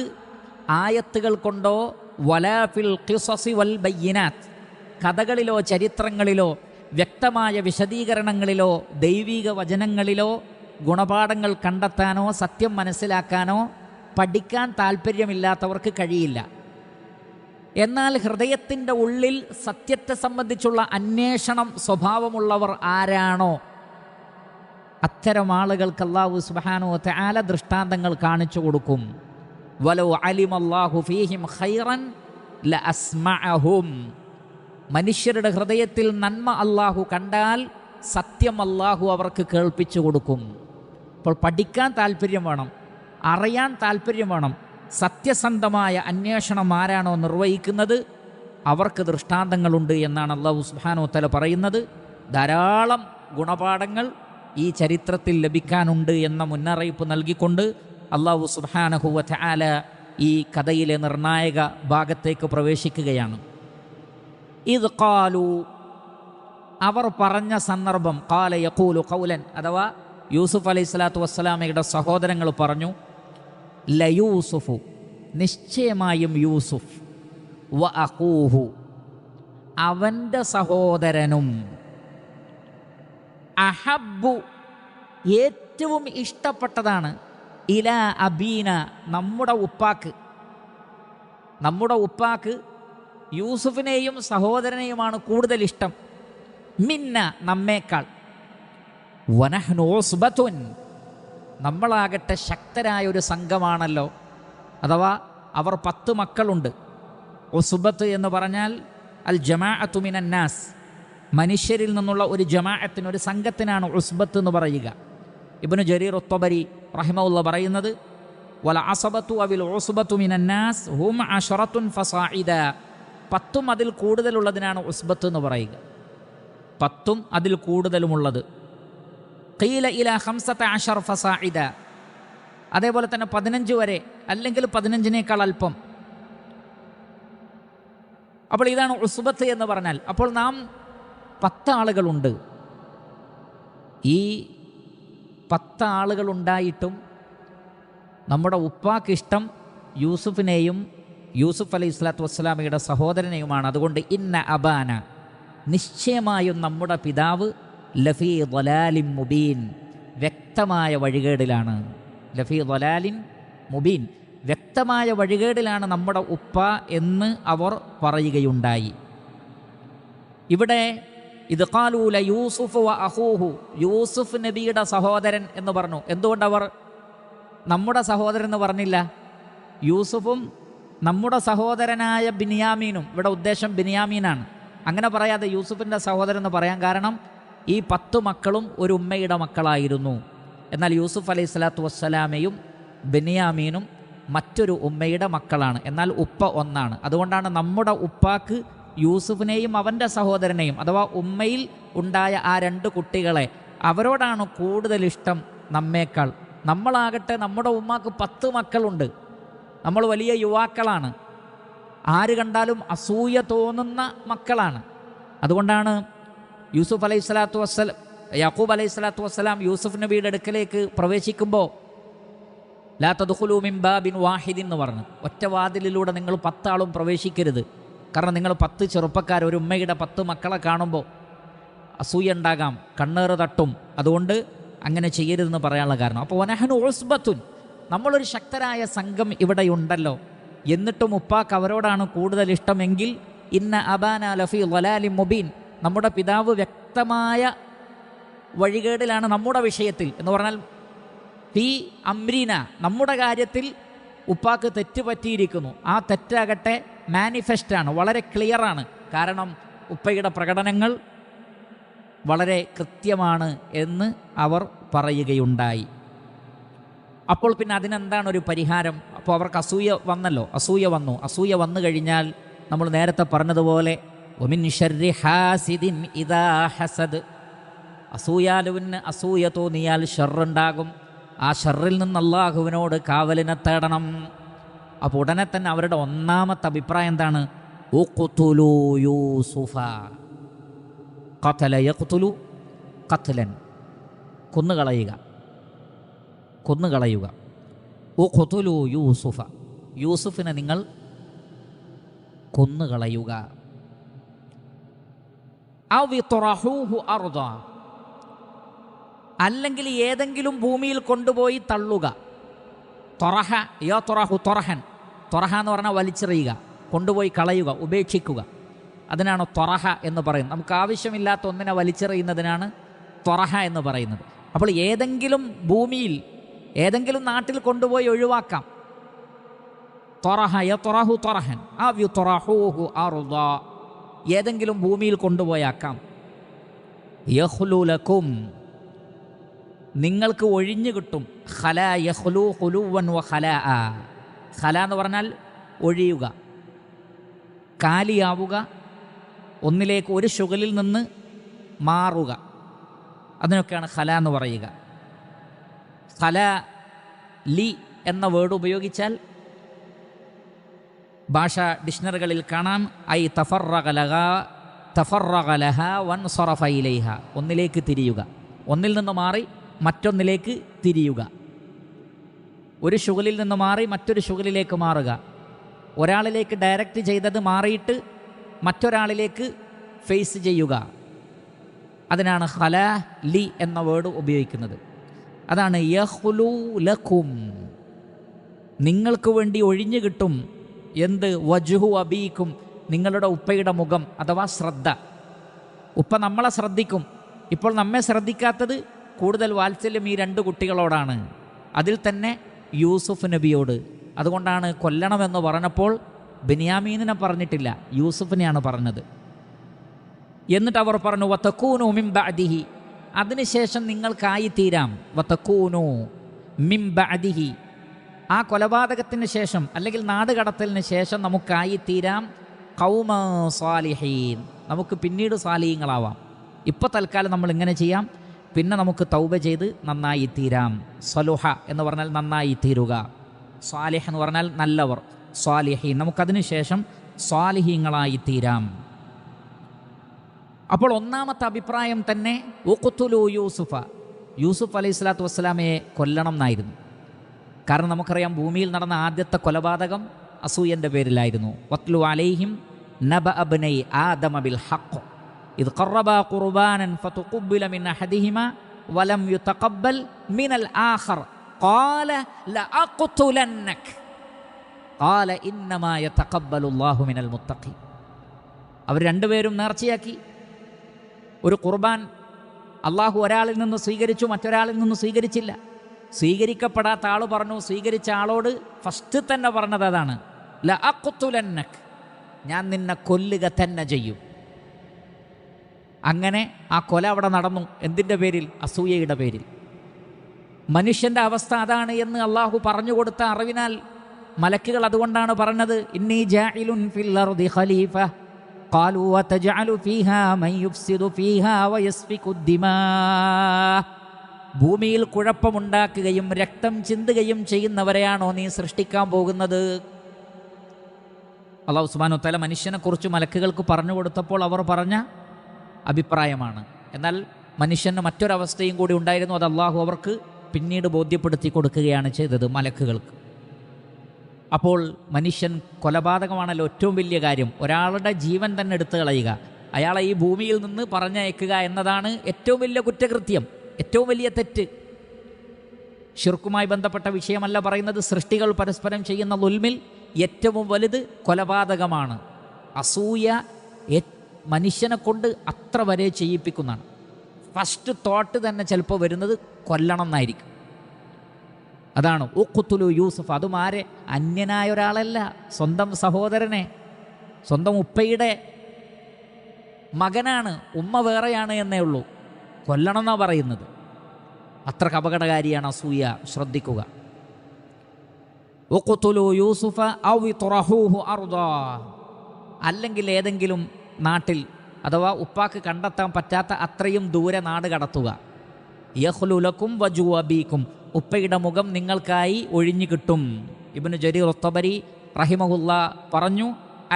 ആയത്തുകൾ കൊണ്ടോ വലാ ഫിൽ ഖിസസി വൽ ബയ്യിനാത്ത്, കഥകളിലോ ചരിത്രങ്ങളിലോ വ്യക്തമായ വിശദീകരണങ്ങളിലോ ദൈവിക വചനങ്ങളിലോ ഗുണപാഠങ്ങൾ കണ്ടെത്താനോ സത്യം മനസ്സിലാക്കാനോ പഠിക്കാൻ താല്പര്യമില്ലാത്തവർക്ക് കഴിയില്ല. എന്നാൽ ഹൃദയത്തിൻ്റെ ഉള്ളിൽ സത്യത്തെ സംബന്ധിച്ചുള്ള അന്വേഷണം സ്വഭാവമുള്ളവർ ആരാണോ അത്തരം ആളുകൾക്ക് അല്ലാഹു സുബ്ഹാനഹു വ തആല ദൃഷ്ടാന്തങ്ങൾ കാണിച്ചു കൊടുക്കും. വലൗ അലിമല്ലാഹു ഫീഹിം ഖൈറൻ ലഅസ്മഅഹും. മനുഷ്യരുടെ ഹൃദയത്തിൽ നന്മ അല്ലാഹു കണ്ടാൽ സത്യം അല്ലാഹു അവർക്ക് കേൾപ്പിച്ചു കൊടുക്കും. അപ്പോൾ പഠിക്കാൻ താല്പര്യം വേണം, അറിയാൻ താല്പര്യം വേണം. സത്യസന്ധമായ അന്വേഷണം ആരാണോ നിർവഹിക്കുന്നത് അവർക്ക് ദൃഷ്ടാന്തങ്ങളുണ്ട് എന്നാണ് അല്ലാഹു സുബ്ഹാനഹു വ തആല പറയുന്നത്. ധാരാളം ഗുണപാഠങ്ങൾ ഈ ചരിത്രത്തിൽ ലഭിക്കാനുണ്ട് എന്ന മുന്നറിയിപ്പ് നൽകിക്കൊണ്ട് അല്ലാഹു സുബ്ഹാനഹു വ തആല ഈ കഥയിലെ നിർണായക ഭാഗത്തേക്ക് പ്രവേശിക്കുകയാണ്. ഇദ് ഖാലു, അവർ പറഞ്ഞ സന്ദർഭം, ഖാല യഖൂലു ഖൗലൻ, അഥവാ യൂസുഫ് അലൈഹി സ്വലാത്തു വസ്സലാമയുടെ സഹോദരങ്ങൾ പറഞ്ഞു, ലയൂസുഫു, നിശ്ചയമായും യൂസുഫ്, വ അഖൂഹു, അവൻ്റെ സഹോദരനും, അഹബ്ബു, ഏറ്റവും ഇഷ്ടപ്പെട്ടതാണ്, ഇലാ അബീന, നമ്മുടെ ഉപ്പാക്ക് യൂസുഫിനെയും സഹോദരനെയുമാണ് കൂടുതൽ ഇഷ്ടം, മിന്ന, നമ്മേക്കാൾ, വനഹ്നു ഉസ്ബത്തുൻ, നമ്മളാകട്ടെ ശക്തരായ ഒരു സംഘമാണല്ലോ. അഥവാ അവർ 10 മക്കളുണ്ട്. ഉസ്ബത്ത് എന്ന് പറഞ്ഞാൽ അൽ ജമാഅത്തു മിനന്നാസ്, മനുഷ്യരിൽ നിന്നുള്ള ഒരു ജമാഅത്തിന്, ഒരു സംഘത്തിനാണ് ഉസ്ബത്ത് എന്ന് പറയുക. ഇബ്നു ജരീർ അത്ത്-തബരി റഹിമഹുല്ലാഹ് പറയുന്നത്, വല അസബത്തു അവിൽ ഉസ്ബത്തു മിനന്നാസ് ഹും അശറത്തുൻ ഫസാഇദ, 10 അതിൽ കൂടുതലുള്ളതിനാണ് ഉസ്ബത്ത് എന്ന് പറയുക. 10 അതിൽ കൂടുതലുമുള്ളത്. ഖീല ഇലാ 15 ഫസാഇദ, അതേപോലെ തന്നെ 15 വരെ, അല്ലെങ്കിൽ 15-നേക്കാൾ അല്പം. അപ്പോൾ ഇതാണ് ഉസ്ബത്ത് എന്ന് പറഞ്ഞാൽ. അപ്പോൾ നാം 10 ആളുകളുണ്ട്. ഈ 10 ആളുകളുണ്ടായിട്ടും നമ്മുടെ ഉപ്പാക്കിഷ്ടം യൂസുഫിനെയും യൂസുഫ് അലൈഹി സ്വലാത്തു വസ്സലാമയുടെ സഹോദരനെയുമാണ്. അതുകൊണ്ട് ഇന്ന അബാന, നിശ്ചയമായും നമ്മുടെ പിതാവ് ലഫീ ളലാലിൻ മുബീൻ, വ്യക്തമായ വഴികേടിലാണ്. ലഫീ ളലാലിൻ മുബീൻ, വ്യക്തമായ വഴികേടിലാണ് നമ്മുടെ ഉപ്പ എന്ന് അവർ പറയുകയുണ്ടായി. ഇവിടെ ഇത് ഖാലൂല യൂസുഫ് വ അഖൂഹു, യൂസുഫ് നബിയുടെ സഹോദരൻ എന്ന് പറഞ്ഞു. എന്തുകൊണ്ടവർ നമ്മുടെ സഹോദരൻ എന്ന് പറഞ്ഞില്ല? യൂസുഫും നമ്മുടെ സഹോദരനായ ബിനിയാമീനും, ഇവിടെ ഉദ്ദേശം ബിനിയാമീനാണ്. അങ്ങനെ പറയാതെ യൂസുഫിൻ്റെ സഹോദരൻ എന്ന് പറയാൻ കാരണം ഈ 10 മക്കളും ഒരു ഉമ്മയുടെ മക്കളായിരുന്നു. എന്നാൽ യൂസുഫ് അലൈഹി സ്വലാത്തു വസ്സലാമയും ബിനിയാമീനും മറ്റൊരു ഉമ്മയുടെ മക്കളാണ്. എന്നാൽ ഉപ്പ ഒന്നാണ്. അതുകൊണ്ടാണ് നമ്മുടെ ഉപ്പാക്ക് യൂസുഫിനെയും അവൻ്റെ സഹോദരനെയും അഥവാ ഉമ്മയിൽ ഉണ്ടായ ആ 2 കുട്ടികളെ അവരോടാണ് കൂടുതൽ ഇഷ്ടം നമ്മേക്കാൾ. നമ്മളാകട്ടെ നമ്മുടെ ഉമ്മാക്ക് 10 മക്കളുണ്ട്, നമ്മൾ വലിയ യുവാക്കളാണ്, ആര് കണ്ടാലും അസൂയ തോന്നുന്ന മക്കളാണ്. അതുകൊണ്ടാണ് യൂസുഫ് അലൈഹി സ്വലാത്തു വസ്സലാം, യാക്കൂബ് അലൈഹി സ്വലാത്തു വസ്സലാം യൂസുഫ് നബിയുടെ അടുക്കലേക്ക് പ്രവേശിക്കുമ്പോൾ ലാ തദ്ഖുലൂ മിൻ ബാബിൻ വാഹിദിൻ എന്ന് പറഞ്ഞു, ഒറ്റ വാതിലിലൂടെ നിങ്ങൾ 10 ആളും പ്രവേശിക്കരുത്. കാരണം നിങ്ങൾ 10 ചെറുപ്പക്കാർ ഒരു ഉമ്മയുടെ 10 മക്കളെ കാണുമ്പോൾ അസൂയ ഉണ്ടാകാം, കണ്ണേറ് തട്ടും. അതുകൊണ്ട് അങ്ങനെ ചെയ്യരുതെന്ന് പറയാനുള്ള കാരണം. അപ്പോൾ വനഹനു ഉസ്ബത്തുൻ, നമ്മളൊരു ശക്തരായ സംഘം ഇവിടെയുണ്ടല്ലോ, എന്നിട്ടും ഉപ്പാക്ക് അവരോടാണ് കൂടുതൽ ഇഷ്ടമെങ്കിൽ ഇന്ന അബാന ലഫീ ളലാലിൻ മുബീൻ, നമ്മുടെ പിതാവ് വ്യക്തമായ വഴികേടിലാണ് നമ്മുടെ വിഷയത്തിൽ എന്ന് പറഞ്ഞാൽ ഫീ അംരീന, നമ്മുടെ കാര്യത്തിൽ ഉപ്പാക്ക് തെറ്റ് പറ്റിയിരിക്കുന്നു. ആ തെറ്റാകട്ടെ മാനിഫെസ്റ്റാണ്, വളരെ ക്ലിയറാണ്. കാരണം ഉപ്പയുടെ പ്രകടനങ്ങൾ വളരെ കൃത്യമാണ് എന്ന് അവർ പറയുകയുണ്ടായി. അപ്പോൾ പിന്നെ അതിനെന്താണ് ഒരു പരിഹാരം? അപ്പോൾ അവർക്ക് അസൂയ വന്നല്ലോ, അസൂയ വന്നു കഴിഞ്ഞാൽ നമ്മൾ നേരത്തെ പറഞ്ഞതുപോലെ വമിൻ ശർരി ഹാസിദിൻ ഇദാ ഹസദ്, അസൂയാലുവിന് അസൂയ തോന്നിയാൽ ഷർറുണ്ടാകും. ആ ഷർറിൽ നിന്ന് അല്ലാഹുവിനോട് കാവലിനെ തേടണം. അപ്പോൾ ഉടനെ തന്നെ അവരുടെ ഒന്നാമത്തെ അഭിപ്രായം എന്താണ്? ഉഖ്തുലൂ യൂസുഫ, ഖതല യഖ്തുലു ഖത്ലൻ, കൊന്നുകളയുക. ഉഖ്തുലൂ യൂസുഫ, യൂസുഫിനെ നിങ്ങൾ കൊന്നുകളയുക. ഔ ഇത്റഹൂഹു അർദ, അല്ലെങ്കിൽ ഏതെങ്കിലും ഭൂമിയിൽ കൊണ്ടുപോയി തള്ളുക. തൊറഹ യത്റഹു തൊറഹൻ, തൊറഹ എന്ന് പറഞ്ഞാൽ വലിച്ചെറിയുക, കൊണ്ടുപോയി കളയുക, ഉപേക്ഷിക്കുക. അതിനാണ് തൊറഹ എന്ന് പറയുന്നത്. നമുക്ക് ആവശ്യമില്ലാത്ത ഒന്നിനെ വലിച്ചെറിയുന്നതിനാണ് തൊറഹ എന്ന് പറയുന്നത്. അപ്പോൾ ഏതെങ്കിലും ഭൂമിയിൽ ഏതെങ്കിലും നാട്ടിൽ കൊണ്ടുപോയി ഒഴിവാക്കാം. തൊറഹ യത്റഹു തൊറഹൻ ഔ യത്റഹൂഹു അർദ, ഏതെങ്കിലും ഭൂമിയിൽ കൊണ്ടുപോയാക്കാം. യഖ്ലു ലക്കും, നിങ്ങൾക്ക് ഒഴിഞ്ഞു കിട്ടും. ഖലാ യഖ്ലു ഖുലുവൻ വ ഖലാ, ഖലാ എന്ന് പറഞ്ഞാൽ ഒഴിയുക, കാലിയാവുക, ഒന്നിലേക്ക് ഒരു ശുഗലിൽ നിന്ന് മാറുക, അതിനൊക്കെയാണ് ഖലാ എന്ന് പറയുക. ഖലാ ലി എന്ന വേർഡ് ഉപയോഗിച്ചാൽ ഭാഷാ ഡിക്ഷണറികളിൽ കാണാം ഐ തഫറഗ ലഹാ വൻസറഫ ഇലൈഹ, ഒന്നിലേക്ക് തിരിയുക, ഒന്നിൽ നിന്ന് മാറി മറ്റൊന്നിലേക്ക് തിരിയുക, ഒരു ശുഗലിൽ നിന്ന് മാറി മറ്റൊരു ശുഗലിലേക്ക് മാറുക, ഒരാളിലേക്ക് ഡയറക്റ്റ് ചെയ്തത് മാറിയിട്ട് മറ്റൊരാളിലേക്ക് ഫേസ് ചെയ്യുക. അതിനാണ് ഖലാ ലി എന്ന വേർഡ് ഉപയോഗിക്കുന്നത്. അതാണ് യഖ്ലു ലക്കും, നിങ്ങൾക്ക് വേണ്ടി ഒഴിഞ്ഞു കിട്ടും. എന്ത്? വജ്ഹു അബീക്കും, നിങ്ങളുടെ ഉപ്പയുടെ മുഖം അഥവാ ശ്രദ്ധ. ഉപ്പ നമ്മളെ ശ്രദ്ധിക്കും. ഇപ്പോൾ നമ്മെ ശ്രദ്ധിക്കാത്തത് കൂടുതൽ വാത്സല്യം ഈ 2 കുട്ടികളോടാണ്, അതിൽ തന്നെ യൂസുഫ് നബിയോട്. അതുകൊണ്ടാണ് കൊല്ലണമെന്ന് പറഞ്ഞപ്പോൾ ബെന്യാമീനിനെ പറഞ്ഞിട്ടില്ല, യൂസുഫിനെയാണ് പറഞ്ഞത്. എന്നിട്ട് അവർ പറഞ്ഞു വതകൂനു മിൻ ബഅദിഹി, അതിനുശേഷം നിങ്ങൾക്കായിത്തീരാം. വതകൂനു മിൻ ബഅദിഹി, ആ കൊലപാതകത്തിന് ശേഷം അല്ലെങ്കിൽ നാടുകടത്തലിന് ശേഷം നമുക്കായിത്തീരാം ഖൗമ സാലിഹീൻ, നമുക്ക് പിന്നീട് സാലിഹീങ്ങളാവാം. ഇപ്പോൾ തൽക്കാലം നമ്മൾ ഇങ്ങനെ ചെയ്യാം, പിന്നെ നമുക്ക് തൗബ ചെയ്ത് നന്നായിത്തീരാം. സലുഹ എന്ന് പറഞ്ഞാൽ നന്നായിത്തീരുക, സാലിഹ് എന്ന് പറഞ്ഞാൽ നല്ലവർ, സാലിഹീൻ, നമുക്കതിന് ശേഷം സാലിഹീങ്ങളായിത്തീരാം. അപ്പോൾ ഒന്നാമത്തെ അഭിപ്രായം തന്നെ ഉഖ്തുലൂ യൂസുഫ, യൂസുഫ് അലൈഹി സ്വലാത്തു വസ്സലാമയെ കൊല്ലണം എന്നായിരുന്നു. കാരണം നമുക്കറിയാം ഭൂമിയിൽ നടന്ന ആദ്യത്തെ കൊലപാതകം അസൂയൻ്റെ പേരിലായിരുന്നു. വത്ലു അലൈഹിം നബഅ ഇബ്നൈ ആദമ ബിൽ ഹഖ് ഇദ് ഖറബാ ഖുർബാനൻ ഫതുഖുബ്ബില മിൻ അഹദിഹിമ വലം യുതഖബ്ബൽ മിനൽ ആഖർ ഖാല ലഅഖ്തുലന്നക ഖാല ഇന്നമാ യതഖബ്ബലുല്ലാഹു മിനൽ മുത്തഖീൻ. അവർ രണ്ടുപേരും നേർച്ചയാക്കി. ഒരു ഖുർബാൻ അള്ളാഹു ഒരാളിൽ നിന്ന് സ്വീകരിച്ചു, മറ്റൊരാളിൽ നിന്ന് സ്വീകരിച്ചില്ല. സ്വീകരിക്കപ്പെടാത്ത ആൾ പറഞ്ഞു, സ്വീകരിച്ച ആളോട് ഫസ്റ്റ് തന്നെ പറഞ്ഞത് അതാണ്, ലഅഖ്തുലന്നക, ഞാൻ നിന്നെ കൊല്ലുക തന്നെ ചെയ്യും. അങ്ങനെ ആ കൊല അവിടെ നടന്നു. എന്തിൻ്റെ പേരിൽ? അസൂയയുടെ പേരിൽ. മനുഷ്യൻ്റെ അവസ്ഥ അതാണ് എന്ന് അള്ളാഹു പറഞ്ഞു കൊടുത്ത അറിവിനാൽ മലക്കുകൾ അതുകൊണ്ടാണ് പറഞ്ഞത്, ഇന്നി ജാഇലുൻ ഫിൽ അർദി ഖലീഫ ഖാലൂ വതജഅലു ഫീഹാ മൻ യുഫ്സിദു ഫീഹാ വയസ്ഫികു ദിമാ. ഭൂമിയിൽ കുഴപ്പമുണ്ടാക്കുകയും രക്തം ചിന്തുകയും ചെയ്യുന്നവരെയാണോ നീ സൃഷ്ടിക്കാൻ പോകുന്നത്? അല്ലാഹു സുബ്ഹാനഹു വ തആല മനുഷ്യനെക്കുറിച്ച് മലക്കുകൾക്ക് പറഞ്ഞു കൊടുത്തപ്പോൾ അവർ പറഞ്ഞ അഭിപ്രായമാണ്. എന്നാൽ മനുഷ്യന് മറ്റൊരവസ്ഥയും കൂടി ഉണ്ടായിരുന്നു. അത് അള്ളാഹു അവർക്ക് പിന്നീട് ബോധ്യപ്പെടുത്തി കൊടുക്കുകയാണ് ചെയ്തത് മലക്കുകൾക്ക്. അപ്പോൾ മനുഷ്യൻ കൊലപാതകമാണല്ലോ ഏറ്റവും വലിയ കാര്യം. ഒരാളുടെ ജീവൻ തന്നെ എടുത്തു കളയുക, അയാളെ ഈ ഭൂമിയിൽ നിന്ന് പറഞ്ഞയക്കുക എന്നതാണ് ഏറ്റവും വലിയ കുറ്റകൃത്യം, ഏറ്റവും വലിയ തെറ്റ്. ശിർക്കുമായി ബന്ധപ്പെട്ട വിഷയമല്ല പറയുന്നത്. സൃഷ്ടികൾ പരസ്പരം ചെയ്യുന്ന ദുൽമിൽ ഏറ്റവും വലുത് കൊലപാതകമാണ്. അസൂയ മനുഷ്യനെ കൊണ്ട് അത്ര വരെ ചെയ്യിപ്പിക്കുന്നതാണ്. ഫസ്റ്റ് തോട്ട് തന്നെ ചിലപ്പോൾ വരുന്നത് കൊല്ലണം എന്നായിരിക്കും. അതാണ് ഉഖ്തുലു യൂസുഫ്. അതും ആരെ? അന്യനായ ഒരാളല്ല, സ്വന്തം സഹോദരനെ, സ്വന്തം ഉപ്പയുടെ മകനാണ്, ഉമ്മ വേറെയാണ് എന്നേ ഉള്ളൂ. കൊല്ലണം എന്നാണ് പറയുന്നത്. അത്രക്ക് അപകടകാരിയാണ് അസൂയ, ശ്രദ്ധിക്കുക. ഉഖ്തുലു യൂസുഫ ഔ ഇത്റഹൂഹു അർദാ, അല്ലെങ്കിൽ ഏതെങ്കിലും നാട്ടിൽ, അഥവാ ഉപ്പാക്ക് കണ്ടെത്താൻ പറ്റാത്ത അത്രയും ദൂരെ നാട് കടത്തുക. യഖ്ലു ലക്കും വജ്ഹു അബീക്കും, ഉപ്പയുടെ മുഖം നിങ്ങൾക്കായി ഒഴിഞ്ഞു കിട്ടും. ഇബ്നു ജരീർ അത്ത്-തബരി റഹിമഹുല്ലാ പറഞ്ഞു,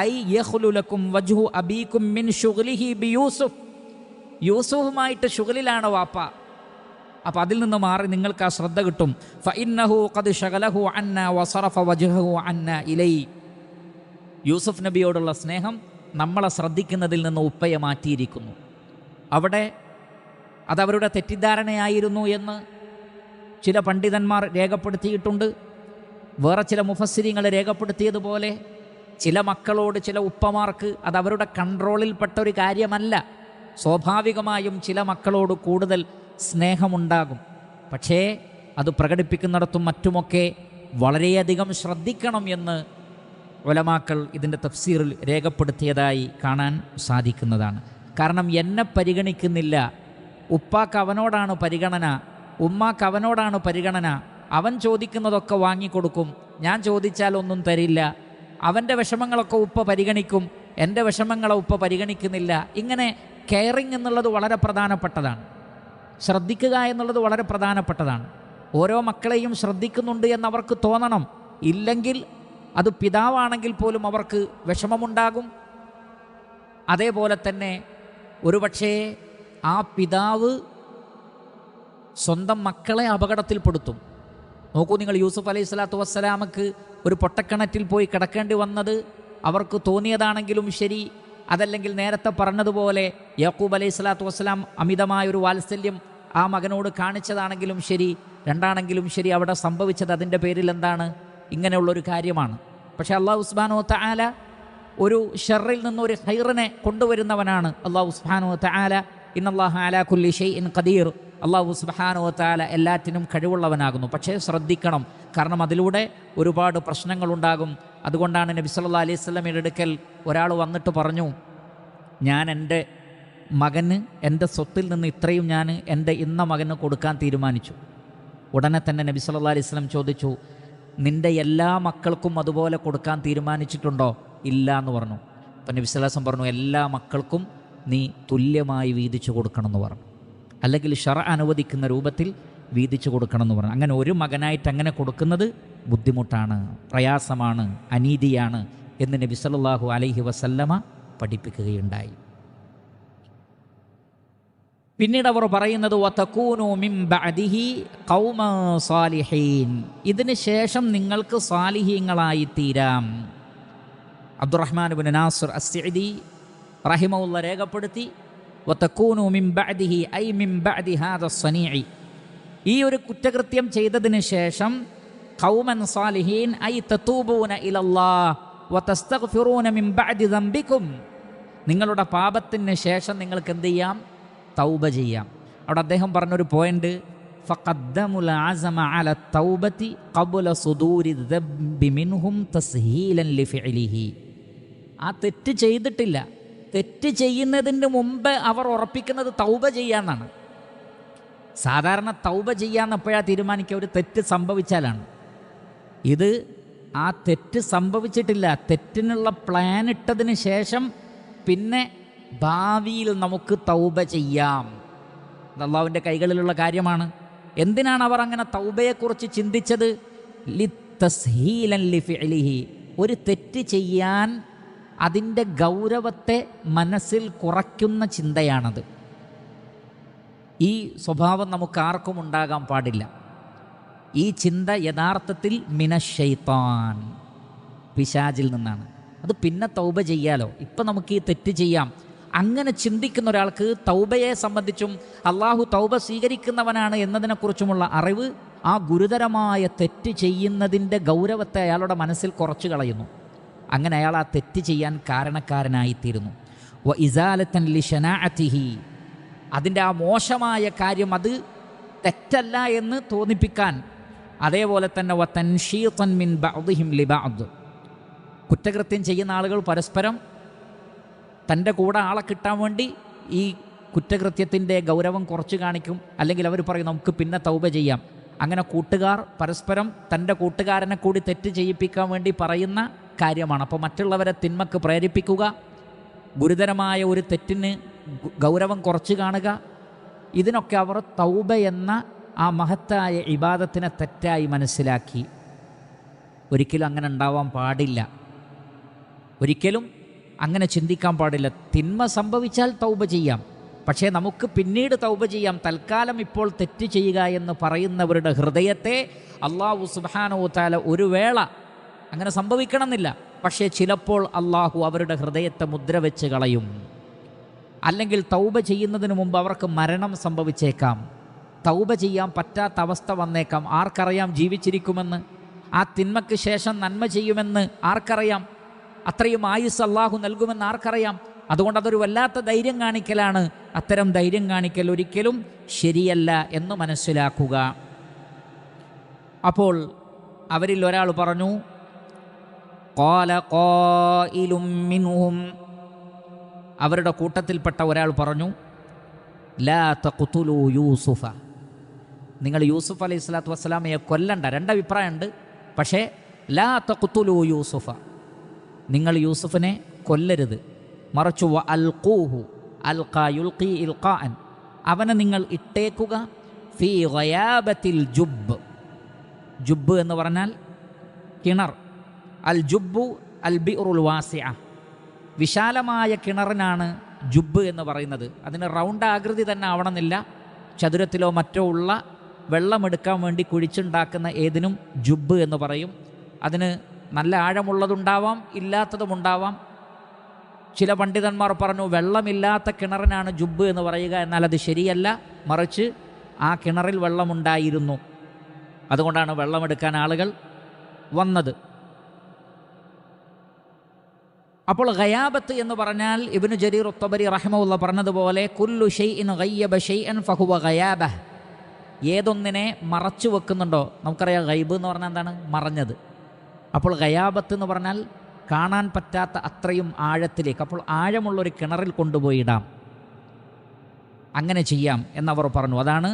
ഐ യഖ്ലു ലക്കും വജ്ഹു അബീക്കും മിൻ ശുഗ്ലിഹി ബിയൂസുഫ്, യൂസുഫുമായിട്ട് ശുഗ്ലിലാണ് വാപ്പ, അപ്പോൾ അതിൽ നിന്ന് മാറി നിങ്ങൾക്ക് ആ ശ്രദ്ധ കിട്ടും. ഫഇന്നഹു ഖദ് ശഗലഹു അന്നാ വസറഫ വജ്ഹഹു അന്നാ ഇലൈ, യൂസുഫ് നബിയോടുള്ള സ്നേഹം നമ്മളെ ശ്രദ്ധിക്കുന്നതിൽ നിന്ന് ഉപ്പയെ മാറ്റിയിരിക്കുന്നു. അവിടെ അതവരുടെ തെറ്റിദ്ധാരണയായിരുന്നു എന്ന് ചില പണ്ഡിതന്മാർ രേഖപ്പെടുത്തിയിട്ടുണ്ട്. വേറെ ചില മുഫസ്സിരിങ്ങൾ രേഖപ്പെടുത്തിയതുപോലെ ചില മക്കളോട്, ചില ഉപ്പമാർക്ക് അത് അവരുടെ കൺട്രോളിൽപ്പെട്ട ഒരു കാര്യമല്ല. സ്വാഭാവികമായും ചില മക്കളോട് കൂടുതൽ സ്നേഹമുണ്ടാകും. പക്ഷേ അത് പ്രകടിപ്പിക്കുന്നിടത്തും മറ്റുമൊക്കെ വളരെയധികം ശ്രദ്ധിക്കണം എന്ന് ഉലമാക്കൾ ഇതിൻ്റെ തഫ്സീറിൽ രേഖപ്പെടുത്തിയതായി കാണാൻ സാധിക്കുന്നതാണ്. കാരണം എന്നെ പരിഗണിക്കുന്നില്ല, ഉപ്പാക്ക് അവനോടാണ് പരിഗണന, ഉമ്മാക്ക് അവനോടാണ് പരിഗണന, അവൻ ചോദിക്കുന്നതൊക്കെ വാങ്ങിക്കൊടുക്കും, ഞാൻ ചോദിച്ചാൽ ഒന്നും തരില്ല, അവൻ്റെ വിഷമങ്ങളൊക്കെ ഉപ്പ പരിഗണിക്കും, എൻ്റെ വിഷമങ്ങളെ ഉപ്പ പരിഗണിക്കുന്നില്ല. ഇങ്ങനെ കെയറിങ് എന്നുള്ളത് വളരെ പ്രധാനപ്പെട്ടതാണ്. ശ്രദ്ധിക്കുക എന്നുള്ളത് വളരെ പ്രധാനപ്പെട്ടതാണ്. ഓരോ മക്കളെയും ശ്രദ്ധിക്കുന്നുണ്ട് എന്നവർക്ക് തോന്നണം. ഇല്ലെങ്കിൽ അത് പിതാവാണെങ്കിൽ പോലും അവർക്ക് വിഷമമുണ്ടാകും. അതേപോലെ തന്നെ ഒരുപക്ഷേ ആ പിതാവ് സ്വന്തം മക്കളെ അപകടത്തിൽപ്പെടുത്തും. നോക്കൂ നിങ്ങൾ, യൂസുഫ് അലൈഹി സ്വലാത്തു വസ്സലാമക്ക് ഒരു പൊട്ടക്കിണറ്റിൽ പോയി കിടക്കേണ്ടി വന്നത് അവർക്ക് തോന്നിയതാണെങ്കിലും ശരി, അതല്ലെങ്കിൽ നേരത്തെ പറഞ്ഞതുപോലെ യാക്കൂബ് അലൈഹി സ്വലാത്തു വസ്സലാം അമിതമായൊരു വാത്സല്യം ആ മകനോട് കാണിച്ചതാണെങ്കിലും ശരി, രണ്ടാണെങ്കിലും ശരി, അവിടെ സംഭവിച്ചത് അതിൻ്റെ പേരിൽ എന്താണ്? ഇങ്ങനെയുള്ളൊരു കാര്യമാണ്. പക്ഷേ അല്ലാഹു സുബ്ഹാനഹു വ തആല ഒരു ഷർറിൽ നിന്നൊരു ഖൈറിനെ കൊണ്ടുവരുന്നവനാണ്. അല്ലാഹു സുബ്ഹാനഹു വ തആല ഇന്നല്ലാഹ അലാ കുല്ലി ഷൈഇൻ ഖദീർ, അല്ലാഹു സുബ്ഹാനഹു വ തആല എല്ലാറ്റിനും കഴിവുള്ളവനാകുന്നു. പക്ഷേ ശ്രദ്ധിക്കണം, കാരണം അതിലൂടെ ഒരുപാട് പ്രശ്നങ്ങളുണ്ടാകും. അതുകൊണ്ടാണ് നബി സല്ലല്ലാഹു അലൈഹി വസല്ലമയുടെ അടുക്കൽ ഒരാൾ വന്നിട്ട് പറഞ്ഞു, ഞാൻ എൻ്റെ മകന് എൻ്റെ സ്വത്തിൽ നിന്ന് ഇത്രയും ഞാൻ എൻ്റെ ഇന്ന മകന് കൊടുക്കാൻ തീരുമാനിച്ചു. ഉടനെ തന്നെ നബി സല്ലല്ലാഹു അലൈഹി വസല്ലം ചോദിച്ചു, നിൻ്റെ എല്ലാ മക്കൾക്കും അതുപോലെ കൊടുക്കാൻ തീരുമാനിച്ചിട്ടുണ്ടോ? ഇല്ല എന്ന് പറഞ്ഞു. അപ്പം നബി സല്ലല്ലാഹു അലൈഹി വസല്ലം പറഞ്ഞു, എല്ലാ മക്കൾക്കും നീ തുല്യമായി വീതിച്ചു കൊടുക്കണമെന്ന് പറഞ്ഞു, അല്ലെങ്കിൽ ശർഅ അനുവദിക്കുന്ന രൂപത്തിൽ വീതിച്ചു കൊടുക്കണമെന്ന് പറഞ്ഞു. അങ്ങനെ ഒരു മകനായിട്ട് അങ്ങനെ കൊടുക്കുന്നത് ബുദ്ധിമുട്ടാണ്, പ്രയാസമാണ്, അനീതിയാണ് എന്ന് നബി സല്ലല്ലാഹു അലൈഹി വസല്ലമ പഠിപ്പിക്കുകയുണ്ടായി. പിന്നീട് അവർ പറയുന്നത് വതകൂനു മിൻ ബഅദിഹി ഖൗമൻ സാലിഹീൻ, ഇതിന് ശേഷം നിങ്ങൾക്ക് സാലിഹീങ്ങളായി തീരാം. അബ്ദുറഹ്മാൻ ഇബ്നു നാസിർ അസ്-സഅദി റഹിമഹുല്ലാഹ് രേഖപ്പെടുത്തി, വതകൂനു മിൻ ബഅദിഹി ഐ മിൻ ബഅദി ഹാദ സ്വനീഇ, ഈ ഒരു കുറ്റകൃത്യം ചെയ്തതിന് ശേഷം ഖൗമൻ സാലിഹീൻ ഐ തതൂബൂന ഇലല്ലാഹ് വതസ്തഗ്ഫിറൂന മിൻ ബഅദി ദംബികും, നിങ്ങളുടെ പാപത്തിന് ശേഷം നിങ്ങൾക്ക് എന്ത് ചെയ്യാം? തൗബ ചെയ്യാം. അവിടെ അദ്ദേഹം പറഞ്ഞൊരു പോയിന്റ്, ഫഖദ്ദമുൽ അസമ അല തൗബതി ഖബ്ല സുദൂരി ദബ്ബി മിൻഹും തസ്ഹീലൻ ലിഫിഅലിഹി. ആ തെറ്റ് ചെയ്തിട്ടില്ല, തെറ്റ് ചെയ്യുന്നതിന് മുമ്പ് അവർ ഉറപ്പിക്കുന്നത് തൗബ ചെയ്യാന്നാണ്. സാധാരണ തൗബ ചെയ്യാന്ന് എപ്പോഴാണ് തീരുമാനിക്കുക? ഒരു തെറ്റ് സംഭവിച്ചാലാണ്. ഇത് ആ തെറ്റ് സംഭവിച്ചിട്ടില്ല, തെറ്റിനുള്ള പ്ലാൻ ഇട്ടതിന് ശേഷം പിന്നെ ഭാവിയിൽ നമുക്ക് തൗബ ചെയ്യാം. അല്ലാഹുവിൻ്റെ കൈകളിലുള്ള കാര്യമാണ്. എന്തിനാണ് അവർ അങ്ങനെ തൗബയെക്കുറിച്ച് ചിന്തിച്ചത്? ലിത്തസ്ഹീലൻ ലിഫിഅലിഹി, ഒരു തെറ്റ് ചെയ്യാൻ അതിൻ്റെ ഗൗരവത്തെ മനസ്സിൽ കുറയ്ക്കുന്ന ചിന്തയാണത്. ഈ സ്വഭാവം നമുക്ക് ആർക്കും ഉണ്ടാകാൻ പാടില്ല. ഈ ചിന്ത യഥാർത്ഥത്തിൽ മിനശ്ശൈത്താൻ, പിശാചിൽ നിന്നാണ്. അത് പിന്നെ തൗബ ചെയ്യാലോ, ഇപ്പം നമുക്ക് ഈ തെറ്റ് ചെയ്യാം. അങ്ങനെ ചിന്തിക്കുന്ന ഒരാൾക്ക് തൗബയെ സംബന്ധിച്ചും അള്ളാഹു തൗബ സ്വീകരിക്കുന്നവനാണ് എന്നതിനെക്കുറിച്ചുമുള്ള അറിവ് ആ ഗുരുതരമായ തെറ്റ് ചെയ്യുന്നതിൻ്റെ ഗൗരവത്തെ അയാളുടെ മനസ്സിൽ കുറച്ച് കളയുന്നു. അങ്ങനെ അയാൾ ആ തെറ്റ് ചെയ്യാൻ കാരണക്കാരനായിത്തീരുന്നു. വ ഇസാലത്തൻ ലിശനാഅതിഹി, അതിൻ്റെ ആ മോശമായ കാര്യം അത് തെറ്റല്ല എന്ന് തോന്നിപ്പിക്കാൻ. അതേപോലെ തന്നെ വ തൻഷീതൻ മിൻ ബഅദിഹിം ലിബഅദ്, കുറ്റകൃത്യം ചെയ്യുന്ന ആളുകൾ പരസ്പരം തൻ്റെ കൂടെ ആളെ കിട്ടാൻ വേണ്ടി ഈ കുറ്റകൃത്യത്തിൻ്റെ ഗൗരവം കുറച്ച് കാണിക്കും. അല്ലെങ്കിൽ അവർ പറയും നമുക്ക് പിന്നെ തൗബ ചെയ്യാം. അങ്ങനെ കൂട്ടുകാർ പരസ്പരം തൻ്റെ കൂട്ടുകാരനെ കൂടി തെറ്റ് ചെയ്യിപ്പിക്കാൻ വേണ്ടി പറയുന്ന കാര്യമാണ്. അപ്പോൾ മറ്റുള്ളവരെ തിന്മക്ക് പ്രേരിപ്പിക്കുക, ഗുരുതരമായ ഒരു തെറ്റിന് ഗൗരവം കുറച്ച് കാണുക, ഇതിനൊക്കെ അവർ തൗബ എന്ന ആ മഹത്തായ ഇബാദത്തിനെ തെറ്റായി മനസ്സിലാക്കി. ഒരിക്കലും അങ്ങനെ ഉണ്ടാവാൻ പാടില്ല. ഒരിക്കലും അങ്ങനെ ചിന്തിക്കാൻ പാടില്ല. തിന്മ സംഭവിച്ചാൽ തൗബ ചെയ്യാം, പക്ഷേ നമുക്ക് പിന്നീട് തൗബ ചെയ്യാം. തൽക്കാലം ഇപ്പോൾ തെറ്റ് ചെയ്യുക എന്ന് പറയുന്നവരുടെ ഹൃദയത്തെ അല്ലാഹു സുബ്ഹാനഹു വ തആല ഒരു വേള, അങ്ങനെ സംഭവിക്കണമെന്നില്ല, പക്ഷേ ചിലപ്പോൾ അല്ലാഹു അവരുടെ ഹൃദയത്തെ മുദ്ര വെച്ച് കളയും. അല്ലെങ്കിൽ തൗബ ചെയ്യുന്നതിന് മുമ്പ് അവർക്ക് മരണം സംഭവിച്ചേക്കാം, തൗബ ചെയ്യാൻ പറ്റാത്ത അവസ്ഥ വന്നേക്കാം. ആർക്കറിയാം ജീവിച്ചിരിക്കുമെന്ന്? ആ തിന്മയ്ക്ക് ശേഷം നന്മ ചെയ്യുമെന്ന് ആർക്കറിയാം? അത്രയും ആയുസ് അല്ലാഹു നൽകുമെന്ന് ആർക്കറിയാം? അതുകൊണ്ട് അതൊരു വല്ലാത്ത ധൈര്യം കാണിക്കലാണ്. അത്തരം ധൈര്യം കാണിക്കൽ ഒരിക്കലും ശരിയല്ല എന്ന് മനസ്സിലാക്കുക. അപ്പോൾ അവരിൽ ഒരാൾ പറഞ്ഞു, ഖാല ഖായിലും മിൻഹും, അവരുടെ കൂട്ടത്തിൽപ്പെട്ട ഒരാൾ പറഞ്ഞു, ലാ തഖ്തുലൂ യൂസുഫ, നിങ്ങൾ യൂസുഫ് അലൈഹി സ്വലാത്തു വസ്സലാമയെ കൊല്ലണ്ട. രണ്ടഭിപ്രായമുണ്ട്, പക്ഷേ ലാ തഖ്തുലൂ യൂസുഫ, നിങ്ങൾ യൂസുഫിനെ കൊല്ലരുത്. മറിച്ചു വ അൽഖൂഹു, അൽഖാ യുൽഖി ഇൽഖാഅൻ, അവനെ നിങ്ങൾ ഇട്ടേക്കുക. ഫീ ഗയാബത്തിൽ ജുബ്, ജുബ് എന്ന് പറഞ്ഞാൽ കിണർ. അൽ ജുബ്ബു അൽ ബിറുൽ വാസിഅ, വിശാലമായ കിണറിനാണ് ജുബ് എന്ന് പറയുന്നത്. അതിന് റൗണ്ട് ആകൃതി തന്നെ ആവണമെന്നില്ല, ചതുരത്തിലോ മറ്റോ ഉള്ള വെള്ളമെടുക്കാൻ വേണ്ടി കുഴിച്ചുണ്ടാക്കുന്ന ഏതിനും ജുബ് എന്ന് പറയും. അതിന് നല്ല ആഴമുള്ളതുണ്ടാവാം, ഇല്ലാത്തതുമുണ്ടാവാം. ചില പണ്ഡിതന്മാർ പറഞ്ഞു വെള്ളമില്ലാത്ത കിണറിനാണ് ജുബ് എന്ന് പറയുക. എന്നാൽ അത് ശരിയല്ല, മറിച്ച് ആ കിണറിൽ വെള്ളമുണ്ടായിരുന്നു, അതുകൊണ്ടാണ് വെള്ളമെടുക്കാൻ ആളുകൾ വന്നത്. അപ്പോൾ ഗയാബത്ത് എന്ന് പറഞ്ഞാൽ ഇബ്നു ജരീർ അത്ത്-തബരി റഹിമഹുല്ലാ പറഞ്ഞതുപോലെ കുല്ലു ഷൈഇൻ ഗയ്യബ ഷൈഅൻ ഫഹുവ ഗയാബഹ്, ഏതൊന്നിനെ മറച്ചു വെക്കുന്നുണ്ടോ, നമുക്കറിയാം ഗൈബ് എന്ന് പറഞ്ഞാൽ എന്താണ്? മറഞ്ഞത്. അപ്പോൾ ഗയാബത്ത് എന്ന് പറഞ്ഞാൽ കാണാൻ പറ്റാത്ത അത്രയും ആഴത്തിലേക്ക്. അപ്പോൾ ആഴമുള്ളൊരു കിണറിൽ കൊണ്ടുപോയി ഇടാം, അങ്ങനെ ചെയ്യാം എന്നവർ പറഞ്ഞു. അതാണ്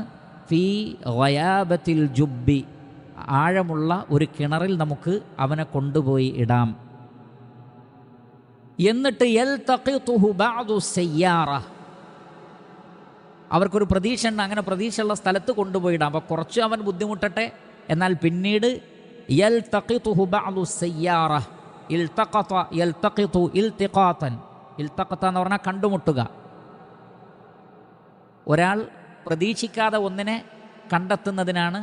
ഫീ ഗയാബത്തിൽ ജുബ്ബി, ആഴമുള്ള ഒരു കിണറിൽ നമുക്ക് അവനെ കൊണ്ടുപോയി ഇടാം. എന്നിട്ട് യൽതഖിതുഹു ബഅദു സയ്യാറ, അവർക്കൊരു പ്രതീക്ഷ ഉണ്ട്, അങ്ങനെ പ്രതീക്ഷയുള്ള സ്ഥലത്ത് കൊണ്ടുപോയിടാം. അപ്പോൾ കുറച്ച് അവൻ ബുദ്ധിമുട്ടട്ടെ, എന്നാൽ പിന്നീട് യൽതഖിതുഹു ബഅദു സയ്യാറ, ഇൽതഖത യൽതഖിതു ഇൽതിഖാതൻ, ഇൽതഖത എന്ന് പറഞ്ഞാൽ കണ്ടുമുട്ടുക. ഒരാൾ പ്രതീക്ഷിക്കാതെ ഒന്നിനെ കണ്ടെത്തുന്നതിനാണ്,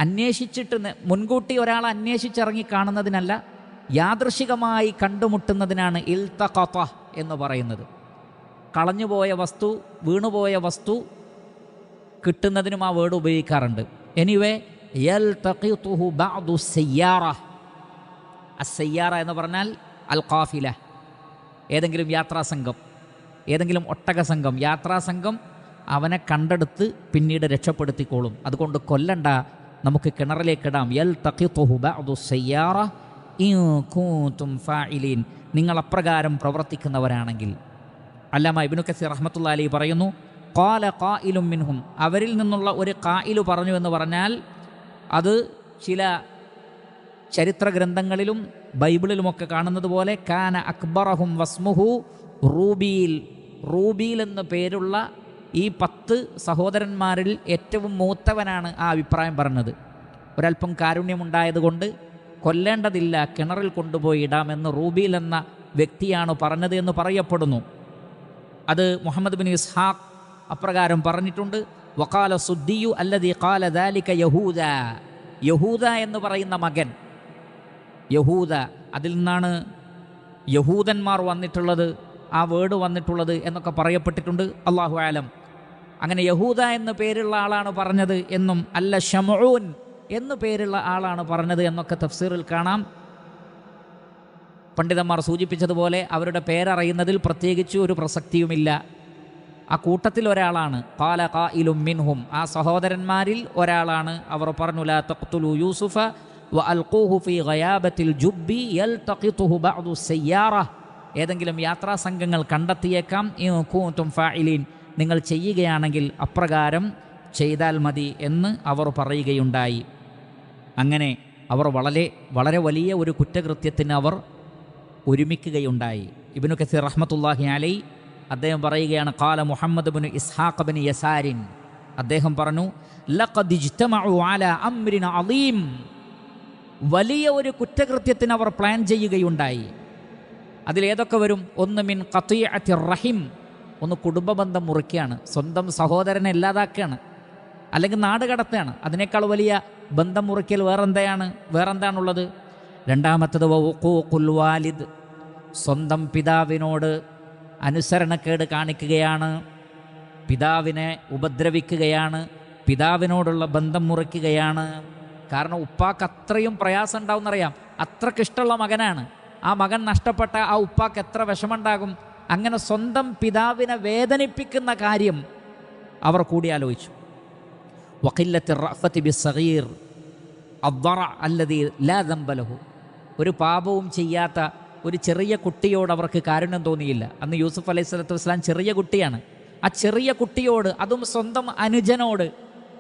അന്വേഷിച്ചിട്ട് മുൻകൂട്ടി ഒരാൾ അന്വേഷിച്ചിറങ്ങി കാണുന്നതിനല്ല, യാദൃശികമായി കണ്ടുമുട്ടുന്നതിനാണ് ഇൽതഖത എന്ന് പറയുന്നത്. കളഞ്ഞുപോയ വസ്തു, വീണുപോയ വസ്തു കിട്ടുന്നതിനും ആ വേർഡ് ഉപയോഗിക്കാറുണ്ട്. എനിവേ യൽതഖിതുഹു ബഅദു സയ്യാറ. അസ്സയ്യാറ എന്ന് പറഞ്ഞാൽ അൽ ഖാഫില, ഏതെങ്കിലും യാത്രാസംഘം, ഏതെങ്കിലും ഒട്ടകസംഘം, യാത്രാസംഘം അവനെ കണ്ടെടുത്ത് പിന്നീട് രക്ഷപ്പെടുത്തിക്കോളും. അതുകൊണ്ട് കൊല്ലണ്ട, നമുക്ക് കിണറിലേക്കിടാം. യൽതഖിതുഹു ബഅദു സയ്യാറ ഇൻ കുൻതും ഫാഇലീൻ, നിങ്ങൾ അപ്രകാരം പ്രവർത്തിക്കുന്നവരാണെങ്കിൽ. അല്ലാമ ഇബ്നു കസീർ റഹ്മത്തുള്ളാഹി അലൈഹി പറയുന്നു, ഖാല ഖായിലും മിൻഹും, അവരിൽ നിന്നുള്ള ഒരു ഖായിലു പറഞ്ഞു എന്ന് പറഞ്ഞാൽ അത് ചില ചരിത്ര ഗ്രന്ഥങ്ങളിലും ബൈബിളിലുമൊക്കെ കാണുന്നത് പോലെ കാന അക്ബറഹും വസ്മുഹു റൂബീൽ. റൂബീൽ എന്ന പേരുള്ള ഈ 10 സഹോദരന്മാരിൽ ഏറ്റവും മൂത്തവനാണ് ആ അഭിപ്രായം പറഞ്ഞത്. ഒരല്പം കാരുണ്യമുണ്ടായതുകൊണ്ട് കൊല്ലേണ്ടതില്ല, കിണറിൽ കൊണ്ടുപോയി ഇടാമെന്ന് റൂബീൽ എന്ന വ്യക്തിയാണ് പറഞ്ഞത് എന്ന് പറയപ്പെടുന്നു. അത് മുഹമ്മദ് ബിൻ ഇസ്ഹാഖ് അപ്രകാരം പറഞ്ഞിട്ടുണ്ട്. വഖാല സുദ്ദിയു അല്ലദീ ഖാല ദാലിക യഹൂദ. യഹൂദ എന്ന് പറയുന്ന മകൻ, യഹൂദ, അതിൽ നിന്നാണ് യഹൂദന്മാർ വന്നിട്ടുള്ളത്, ആ വേർഡ് വന്നിട്ടുള്ളത് എന്നൊക്കെ പറയപ്പെട്ടിട്ടുണ്ട്. അല്ലാഹു ആലം. അങ്ങനെ യഹൂദ എന്ന പേരുള്ള ആളാണ് പറഞ്ഞത് എന്നും അല്ല ശമഊൻ എന്നു പേരുള്ള ആളാണ് പറഞ്ഞത് എന്നൊക്കെ തഫ്സീറിൽ കാണാം. പണ്ഡിതന്മാർ സൂചിപ്പിച്ചതുപോലെ അവരുടെ പേരറിയുന്നതിൽ പ്രത്യേകിച്ച് ഒരു പ്രസക്തിയുമില്ല. ആ കൂട്ടത്തിൽ ഒരാളാണ്. ഖാല ഖായിലും മിൻഹും, ആ സഹോദരന്മാരിൽ ഒരാളാണ്. അവർ പറഞ്ഞു, ലാ തഖ്തുലു യൂസുഫ വഅൽഖൂഹു ഫീ ഗയാബത്തിൽ ജുബ്ബി യൽതഖിതുഹു ബഅദു സയ്യാറ. ഏതെങ്കിലും യാത്രാസംഘങ്ങൾ കണ്ടെത്തിയേക്കാം. ഇൻ കുൻതും ഫാഇലീൻ, നിങ്ങൾ ചെയ്യുകയാണെങ്കിൽ അപ്രകാരം ചെയ്താൽ മതി എന്ന് അവർ പറയുകയുണ്ടായി. അങ്ങനെ അവർ വളരെ വലിയ ഒരു കുറ്റകൃത്യത്തിന് അവർ ഒരുമിക്കുകയുണ്ടായി. ഇബ്നു കസീർ റഹ്മത്തുള്ളാഹി അലൈഹി അദ്ദേഹം പറയുകയാണ്, ഖാല മുഹമ്മദ് ബിൻ ഇസ്ഹാഖ് ബിൻ യസാരിൻ, അദ്ദേഹം പറഞ്ഞു, ലഖദ് ഇജ്തമഉ അലാ അംരിൻ അളീം, വലിയ ഒരു കുറ്റകൃത്യത്തിന് അവർ പ്ലാൻ ചെയ്യുകയുണ്ടായി. അതിലേതൊക്കെ വരും? ഒന്ന് മിൻ ഖതീഅത്തിർ റഹിം, ഒന്ന് കുടുംബബന്ധം മുറിക്കുകയാണ്, സ്വന്തം സഹോദരനെ ഇല്ലാതാക്കുകയാണ്, അല്ലെങ്കിൽ നാട് കടത്തുകയാണ്. അതിനേക്കാൾ വലിയ ബന്ധം മുറിക്കൽ വേറെന്താണുള്ളത്? രണ്ടാമത്തത് വഖൂഖുൽ വാലിദ്, സ്വന്തം പിതാവിനോട് അനുസരണക്കേട് കാണിക്കുകയാണ്, പിതാവിനെ ഉപദ്രവിക്കുകയാണ്, പിതാവിനോടുള്ള ബന്ധം മുറിക്കുകയാണ്. കാരണം ഉപ്പാക്ക് അത്രയും പ്രയാസം ഉണ്ടാവുമെന്നറിയാം, അത്രക്കിഷ്ടമുള്ള മകനാണ്. ആ മകൻ നഷ്ടപ്പെട്ട ആ ഉപ്പാക്ക് എത്ര വിഷമമുണ്ടാകും. അങ്ങനെ സ്വന്തം പിതാവിനെ വേദനിപ്പിക്കുന്ന കാര്യം അവർ കൂടിയാലോചിച്ചു. വഖില്ലത്തിർ റഅഫത്തി ബിസ്സഗീർ അദ്ദറ അല്ലദീ ലാ ദംബ ലഹു, ഒരു പാപവും ചെയ്യാത്ത ഒരു ചെറിയ കുട്ടിയോട് അവർക്ക് കാരുണ്യം തോന്നിയില്ല. അന്ന് യൂസുഫ് അലൈഹി സ്വലാത്തു വസ്സലാം ചെറിയ കുട്ടിയാണ്. ആ ചെറിയ കുട്ടിയോട്, അതും സ്വന്തം അനുജനോട്,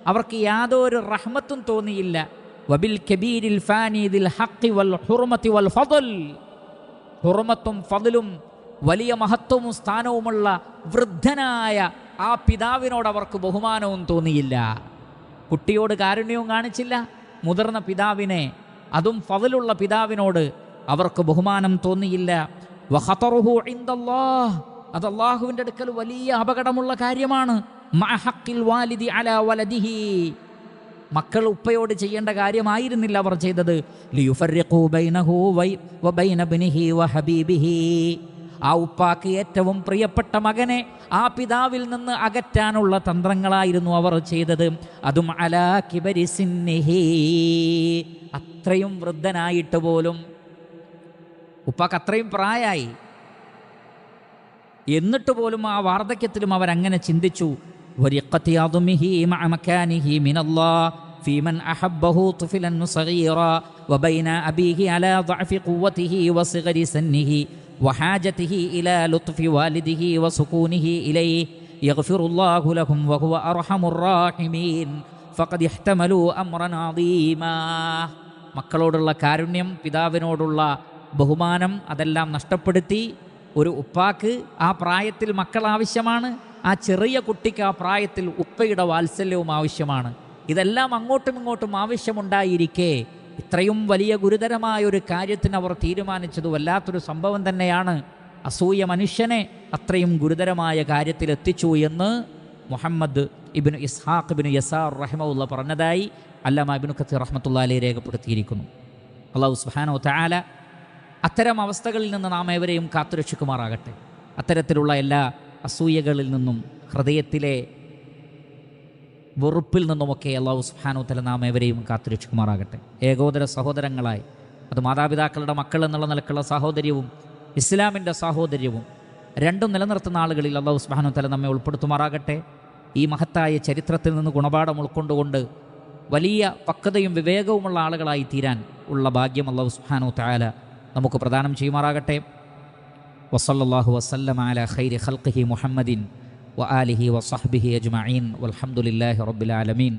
അവർക്ക് യാതൊരു റഹ്മത്തും തോന്നിയില്ല. വബിൽ കബീരിൽ ഫാനി ദിൽ ഹഖ് വൽ ഹുർമതി വൽ ഫളൽ, ഹുർമത്തും ഫളലും വലിയ മഹത്വവും സ്ഥാനവുമുള്ള വൃദ്ധനായ ആ പിതാവിനോട് അവർക്ക് ബഹുമാനവും തോന്നിയില്ല. കുട്ടിയോട് കാരുണ്യവും കാണിച്ചില്ല. മുതിർന്ന പിതാവിനെ, അതും ഫളലുള്ള പിതാവിനോട് അവർക്ക് ബഹുമാനം തോന്നിയില്ല. വഖതറുഹു ഇൻദല്ലാഹ്, അത് അല്ലാഹുവിൻ്റെ അടുക്കൽ വലിയ അപകടമുള്ള കാര്യമാണ്. മഅ ഹഖിൽ വാലിദി അലാ വലദിഹി, മക്കൾ ഉപ്പയോട് ചെയ്യേണ്ട കാര്യമായിരുന്നില്ല അവർ ചെയ്തത്. ലിയുഫർരിഖു ബൈനഹു വബൈന ഇബ്നിഹി വഹബീബിഹി, ആ ഉപ്പാക്ക് ഏറ്റവും പ്രിയപ്പെട്ട മകനെ ആ പിതാവിൽ നിന്ന് അകറ്റാനുള്ള തന്ത്രങ്ങളായിരുന്നു അവർ ചെയ്തത്. അതും അലാ കിബരി സിന്നിഹി, അത്രയും വൃദ്ധനായിട്ട് പോലും, ഉപ്പാക്ക് അത്രയും പ്രായമായി, എന്നിട്ട് പോലും ആ വാർദ്ധക്യത്തിലും അവരങ്ങനെ ചിന്തിച്ചു. വരിഖത്തി അദ്മിഹി മഅ മകാനിഹി മിനല്ലാഹ് ഫീമൻ അഹബ്ബഹു തുഫിലൻ സഗീറാ വബൈന അബീഹി അലാ ضعഫി ഖുവതിഹി വസിഗരി സന്നിഹി വഹാജതിഹി ഇലാ ലുത്ഫി വാലിദിഹി വസുകൂനിഹി ഇലൈഹി യഗ്ഫിറുല്ലാഹു ലഹും വഹുവ അർഹമുർ റാഹിമീൻ ഫഖദ് ഇഹ്തമലു അംറൻ അദീമാ. മക്കളോടുള്ള കാരുണ്യം, പിതാവിനോടുള്ള ബഹുമാനം, അതെല്ലാം നഷ്ടപ്പെടുത്തി. ഒരു ഉപ്പാക്ക് ആ പ്രായത്തിൽ മക്കൾ ആവശ്യമാണ്, ആ ചെറിയ കുട്ടിക്ക് ആ പ്രായത്തിൽ ഉപ്പയുടെ വാത്സല്യവും ആവശ്യമാണ്. ഇതെല്ലാം അങ്ങോട്ടും ഇങ്ങോട്ടും ആവശ്യമുണ്ടായിരിക്കെ ഇത്രയും വലിയ ഗുരുതരമായ ഒരു കാര്യത്തിന് അവർ തീരുമാനിച്ചത് വല്ലാത്തൊരു സംഭവം തന്നെയാണ്. അസൂയ മനുഷ്യനെ അത്രയും ഗുരുതരമായ കാര്യത്തിലെത്തിച്ചു എന്ന് മുഹമ്മദ് ഇബ്നു ഇസ്ഹാഖ് ഇബ്നു യസാർ റഹിമഹുള്ള പറഞ്ഞതായി അല്ലാമ ഇബ്നു കസീർ റഹ്മത്തുള്ളാഹി അലൈഹി രേഖപ്പെടുത്തിയിരിക്കുന്നു. അല്ലാഹു സുബ്ഹാനഹു തആല അത്തരം അവസ്ഥകളിൽ നിന്ന് നാം ഏവരെയും കാത്തുരക്ഷിക്കുമാറാകട്ടെ. അത്തരത്തിലുള്ള എല്ലാ അസൂയകളിൽ നിന്നും ഹൃദയത്തിലെ വെറുപ്പിൽ നിന്നുമൊക്കെ അല്ലാഹു സുബ്ഹാനഹു വ തആല നാം ഏവരെയും കാത്തുരക്ഷിക്കുമാറാകട്ടെ. ഏകോദര സഹോദരങ്ങളായി, അത് മാതാപിതാക്കളുടെ മക്കൾ എന്നുള്ള നിലക്കുള്ള സാഹോദര്യവും ഇസ്ലാമിൻ്റെ സാഹോദര്യവും രണ്ടും നിലനിർത്തുന്ന ആളുകളിൽ അല്ലാഹു സുബ്ഹാനഹു വ തആല നമ്മെ ഉൾപ്പെടുത്തുമാറാകട്ടെ. ഈ മഹത്തായ ചരിത്രത്തിൽ നിന്ന് ഗുണപാഠം ഉൾക്കൊണ്ടുകൊണ്ട് വലിയ പക്വതയും വിവേകവുമുള്ള ആളുകളായി തീരാൻ ഉള്ള ഭാഗ്യം അല്ലാഹു സുബ്ഹാനഹു വ തആല നമുക്ക് പ്രദാനം ചെയ്യുമാറാകട്ടെ. വസല്ലല്ലാഹു വസല്ലമ അലാ ഖൈരി ഖൽഖിഹി മുഹമ്മദിൻ വആലിഹി വസഹ്ബിഹി അജ്മഈൻ വൽഹംദുലില്ലാഹി റബ്ബിൽ ആലമീൻ.